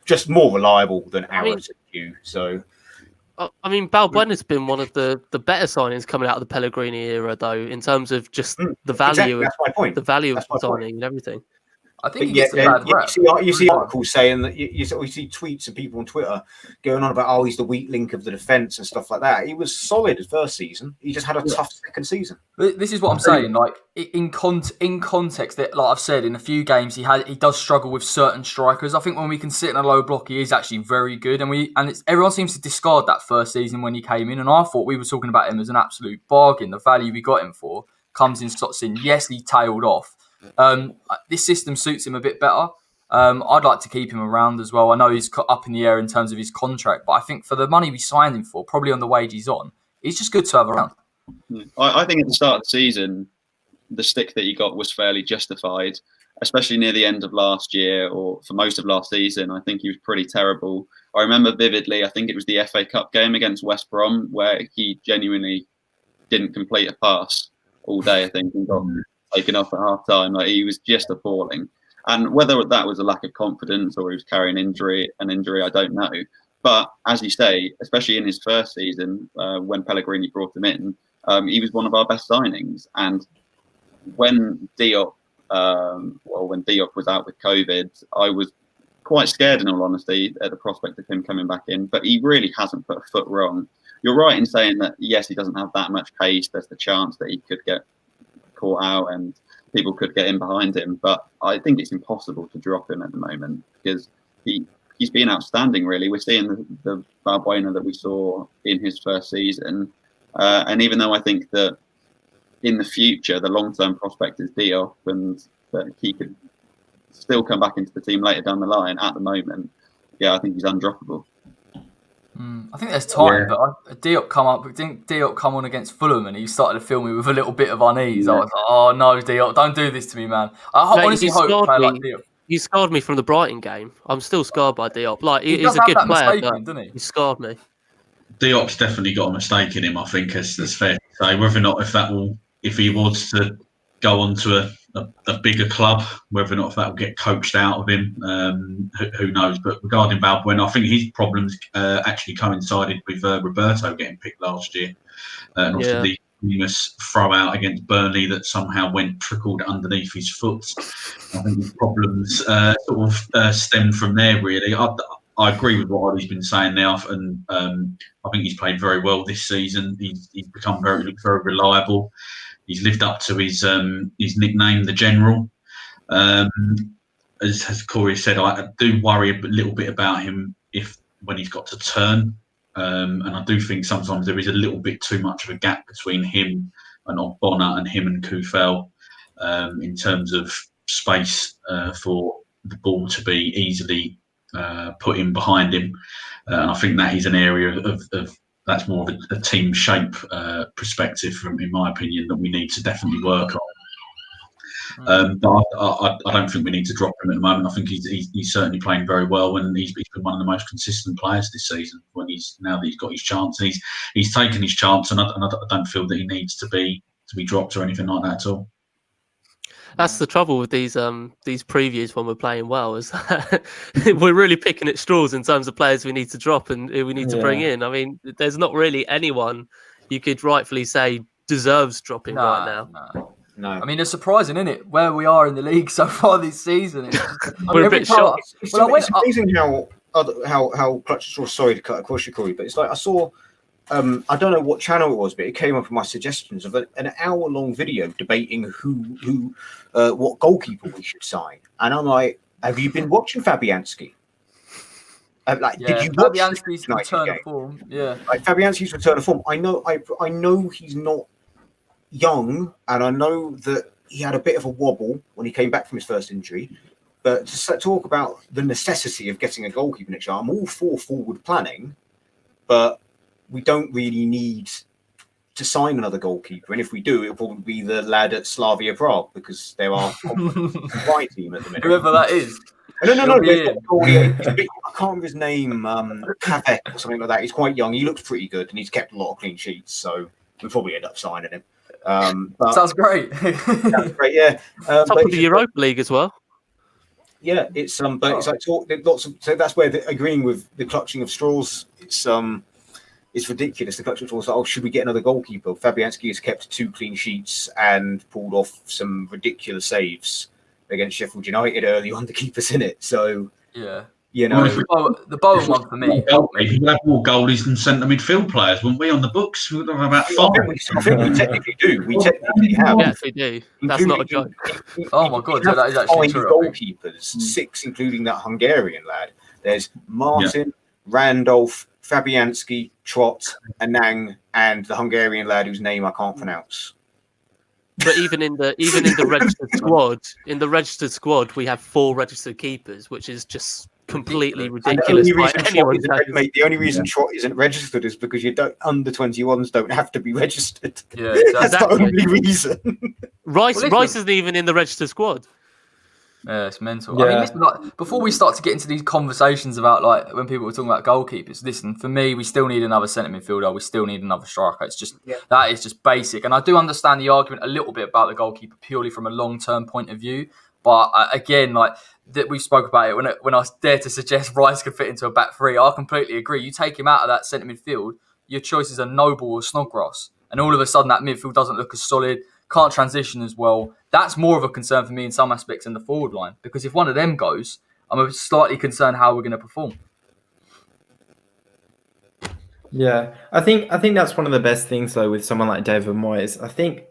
just more reliable than ours. So, I mean, Balbuena has been one of the better signings coming out of the Pellegrini era, though, in terms of just the value. Exactly. That's my point. The value of the signing and everything. I think he gets a bad rep. You see articles saying that you see tweets of people on Twitter going on about he's the weak link of the defence and stuff like that. He was solid his first season. He just had a tough second season. This is what I'm saying. Like in context, that like I've said in a few games, he does struggle with certain strikers. I think when we can sit in a low block, he is actually very good. Everyone seems to discard that first season when he came in, and I thought we were talking about him as an absolute bargain. The value we got him for comes in slots in. Yes, he tailed off. This system suits him a bit better. I'd like to keep him around as well. I know he's up in the air in terms of his contract, but I think for the money we signed him for, probably on the wage he's on, he's just good to have around. I think at the start of the season, the stick that he got was fairly justified, especially near the end of last year or for most of last season. I think he was pretty terrible. I remember vividly, I think it was the FA Cup game against West Brom where he genuinely didn't complete a pass all day, I think, and got taken off at half time. Like, he was just appalling. And whether that was a lack of confidence or he was carrying an injury, I don't know. But as you say, especially in his first season, when Pellegrini brought him in, he was one of our best signings. And when Diop was out with COVID, I was quite scared, in all honesty, at the prospect of him coming back in. But he really hasn't put a foot wrong. You're right in saying that, yes, he doesn't have that much pace. There's the chance that he could get caught out and people could get in behind him, but I think it's impossible to drop him at the moment because he's been outstanding, really. We're seeing the Balbuena that we saw in his first season, and even though I think that in the future the long-term prospect is Diop and that he could still come back into the team later down the line, at the moment, I think he's undroppable. I think there's time, but Diop come on against Fulham and he started to fill me with a little bit of unease. I was like, oh no, Diop, don't do this to me, man. I honestly hope a player like Diop. You scarred me from the Brighton game. I'm still scarred by Diop. Like, he's a good player, but he scarred me. Diop's definitely got a mistake in him, I think, that's fair to say. Whether or not if he was to go on to a bigger club, whether or not that will get coached out of him, who knows. But regarding Balbuena, I think his problems actually coincided with Roberto getting picked last year, and also the famous throw out against Burnley that somehow trickled underneath his foot. I think his problems stemmed from there, really. I agree with what Ollie's been saying now, and I think he's played very well this season. He's become very, very reliable. He's lived up to his nickname, the General. As Corey said, I do worry a little bit about him when he's got to turn. And I do think sometimes there is a little bit too much of a gap between him and Ogbonna and him and Kufel in terms of space for the ball to be easily put in behind him. And I think that is an area of that's more of a team shape perspective, in my opinion, that we need to definitely work on. But I don't think we need to drop him at the moment. I think he's certainly playing very well, and he's been one of the most consistent players this season. Now that he's got his chance, and he's taken his chance, and I don't feel that he needs to be dropped or anything like that at all. That's the trouble with these previews when we're playing well, is that we're really picking at straws in terms of players we need to drop and who we need to bring in. I mean, there's not really anyone you could rightfully say deserves dropping right now. No. I mean, it's surprising, isn't it, where we are in the league so far this season? We're a bit shocked. It's amazing how Clutch is sorry to cut across you, Corey, but it's like I saw. I don't know what channel it was, but it came up with my suggestions of an hour-long video debating what goalkeeper we should sign. And I'm like, have you been watching Fabianski? Did you watch Fabianski's return of form? Yeah, Fabianski's return of form. I know he's not young, and I know that he had a bit of a wobble when he came back from his first injury. But to talk about the necessity of getting a goalkeeper next year, I'm all for forward planning. but we don't really need to sign another goalkeeper. And if we do, it'll probably be the lad at Slavia Prague because they're our supply team at the minute. Whoever that is. No. I can't remember his name. Kavek or something like that. He's quite young. He looks pretty good, and he's kept a lot of clean sheets. So we'll probably end up signing him. But Sounds great. that's great. Yeah. Top of the Europa League as well. Yeah, it's but it's like lots of. So that's where agreeing with the clutching of straws. It's ridiculous. The clutching of straws. Like, oh, should we get another goalkeeper? Fabianski has kept 2 clean sheets and pulled off some ridiculous saves against Sheffield United early on to keep us in it. So yeah, the Bowen one for me. We'd have more goalies than centre midfield players, wouldn't we? On the books, we'd have about 5. I think we technically do. We technically have. Yes, we do. That's not a joke. Oh my god, that is actually 5 true. Goalkeepers, 6 including that Hungarian lad. There's Martin, Randolph, Fabianski, Trot, Anang, and the Hungarian lad whose name I can't pronounce. But even in the registered squad, we have 4 registered keepers, which is just completely ridiculous. The only reason Trot isn't registered is because under 21s don't have to be registered. Yeah, that's the only reason. Rice isn't even in the registered squad. Yeah, it's mental. Yeah. I mean, listen, like, before we start to get into these conversations about like when people were talking about goalkeepers, listen, for me, we still need another centre midfielder. We still need another striker. It's just that is just basic. And I do understand the argument a little bit about the goalkeeper purely from a long-term point of view. But again, like that we spoke about it when I dare to suggest Rice could fit into a back 3. I completely agree. You take him out of that centre midfield, your choices are Noble or Snodgrass, and all of a sudden that midfield doesn't look as solid. Can't transition as well. That's more of a concern for me in some aspects in the forward line, because if one of them goes, I'm slightly concerned how we're going to perform. Yeah, I think that's one of the best things though with someone like David Moyes. I think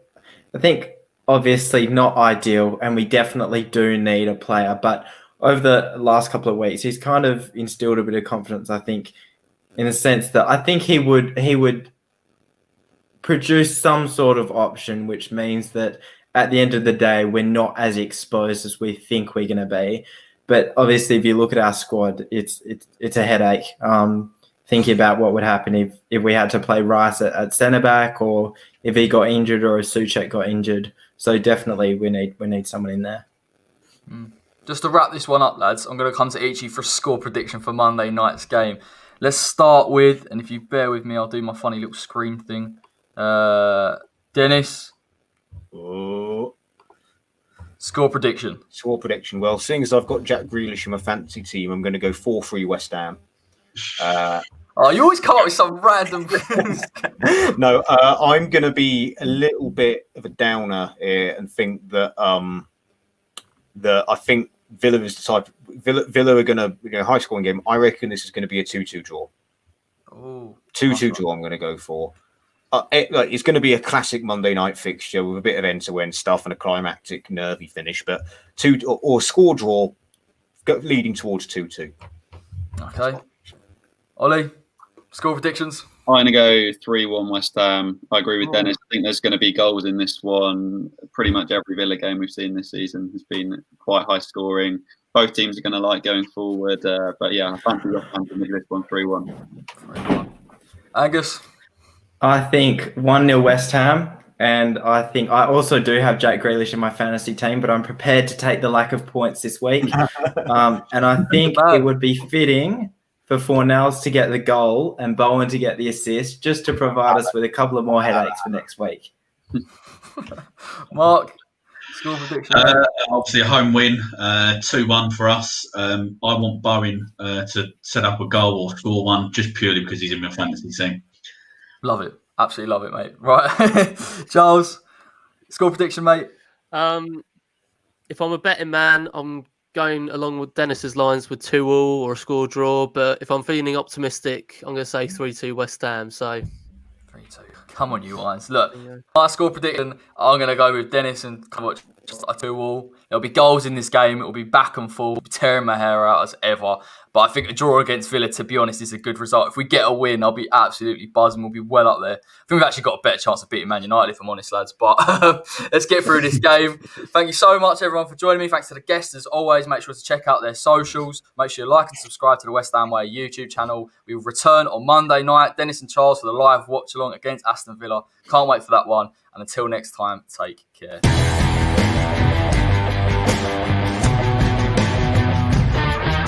obviously not ideal, and we definitely do need a player. But over the last couple of weeks, he's kind of instilled a bit of confidence. I think, in the sense that I think he would produce some sort of option, which means that at the end of the day, we're not as exposed as we think we're going to be. But obviously, if you look at our squad, it's a headache. Thinking about what would happen if we had to play Rice at centre back, or if he got injured, or if Souček got injured. So definitely, we need someone in there. Just to wrap this one up, lads, I'm going to come to each of you for a score prediction for Monday night's game. Let's start with, and if you bear with me, I'll do my funny little screen thing. Dennis. Oh. Score prediction. Well, seeing as I've got Jack Grealish in my fantasy team, I'm going to go 4-3 West Ham. You always come up with some random things. No, I'm going to be a little bit of a downer here and think that I think Villa is the type. Villa are going to high scoring game. I reckon this is going to be a 2-2 draw. Oh, 2-2 draw. I'm going to go for. It's going to be a classic Monday night fixture with a bit of end-to-end stuff and a climactic, nervy finish, but or score draw, leading towards 2-2. Okay, Ollie, score predictions. I'm going to go 3-1 West Ham. I agree with Dennis. I think there's going to be goals in this one. Pretty much every Villa game we've seen this season has been quite high scoring. Both teams are going to like going forward. But yeah, I fancy West Ham to win this one 3-1. Angus? I think 1-0 West Ham. And I think I also do have Jack Grealish in my fantasy team, but I'm prepared to take the lack of points this week. And I think it would be fitting for Fornals to get the goal and Bowen to get the assist, just to provide us with a couple of more headaches for next week. Mark, score prediction. Obviously a home win, 2-1 for us. I want Bowen to set up a goal or score one, just purely because he's in my fantasy team. Love it. Absolutely love it, mate. Right. Charles, score prediction, mate. If I'm a betting man, I'm going along with Dennis's lines with 2-2 or a score draw. But if I'm feeling optimistic, I'm going to say 3-2 West Ham. So 3-2. Come on, you Irons. Look, my score prediction, I'm going to go with Dennis and just a 2-2. There'll be goals in this game. It'll be back and forth. I'll be tearing my hair out as ever. But I think a draw against Villa, to be honest, is a good result. If we get a win, I'll be absolutely buzzing. We'll be well up there. I think we've actually got a better chance of beating Man United, if I'm honest, lads. But let's get through this game. Thank you so much, everyone, for joining me. Thanks to the guests, as always. Make sure to check out their socials. Make sure you like and subscribe to the West Ham Way YouTube channel. We will return on Monday night. Dennis and Charles for the live watch-along against Aston Villa. Can't wait for that one. And until next time, take care.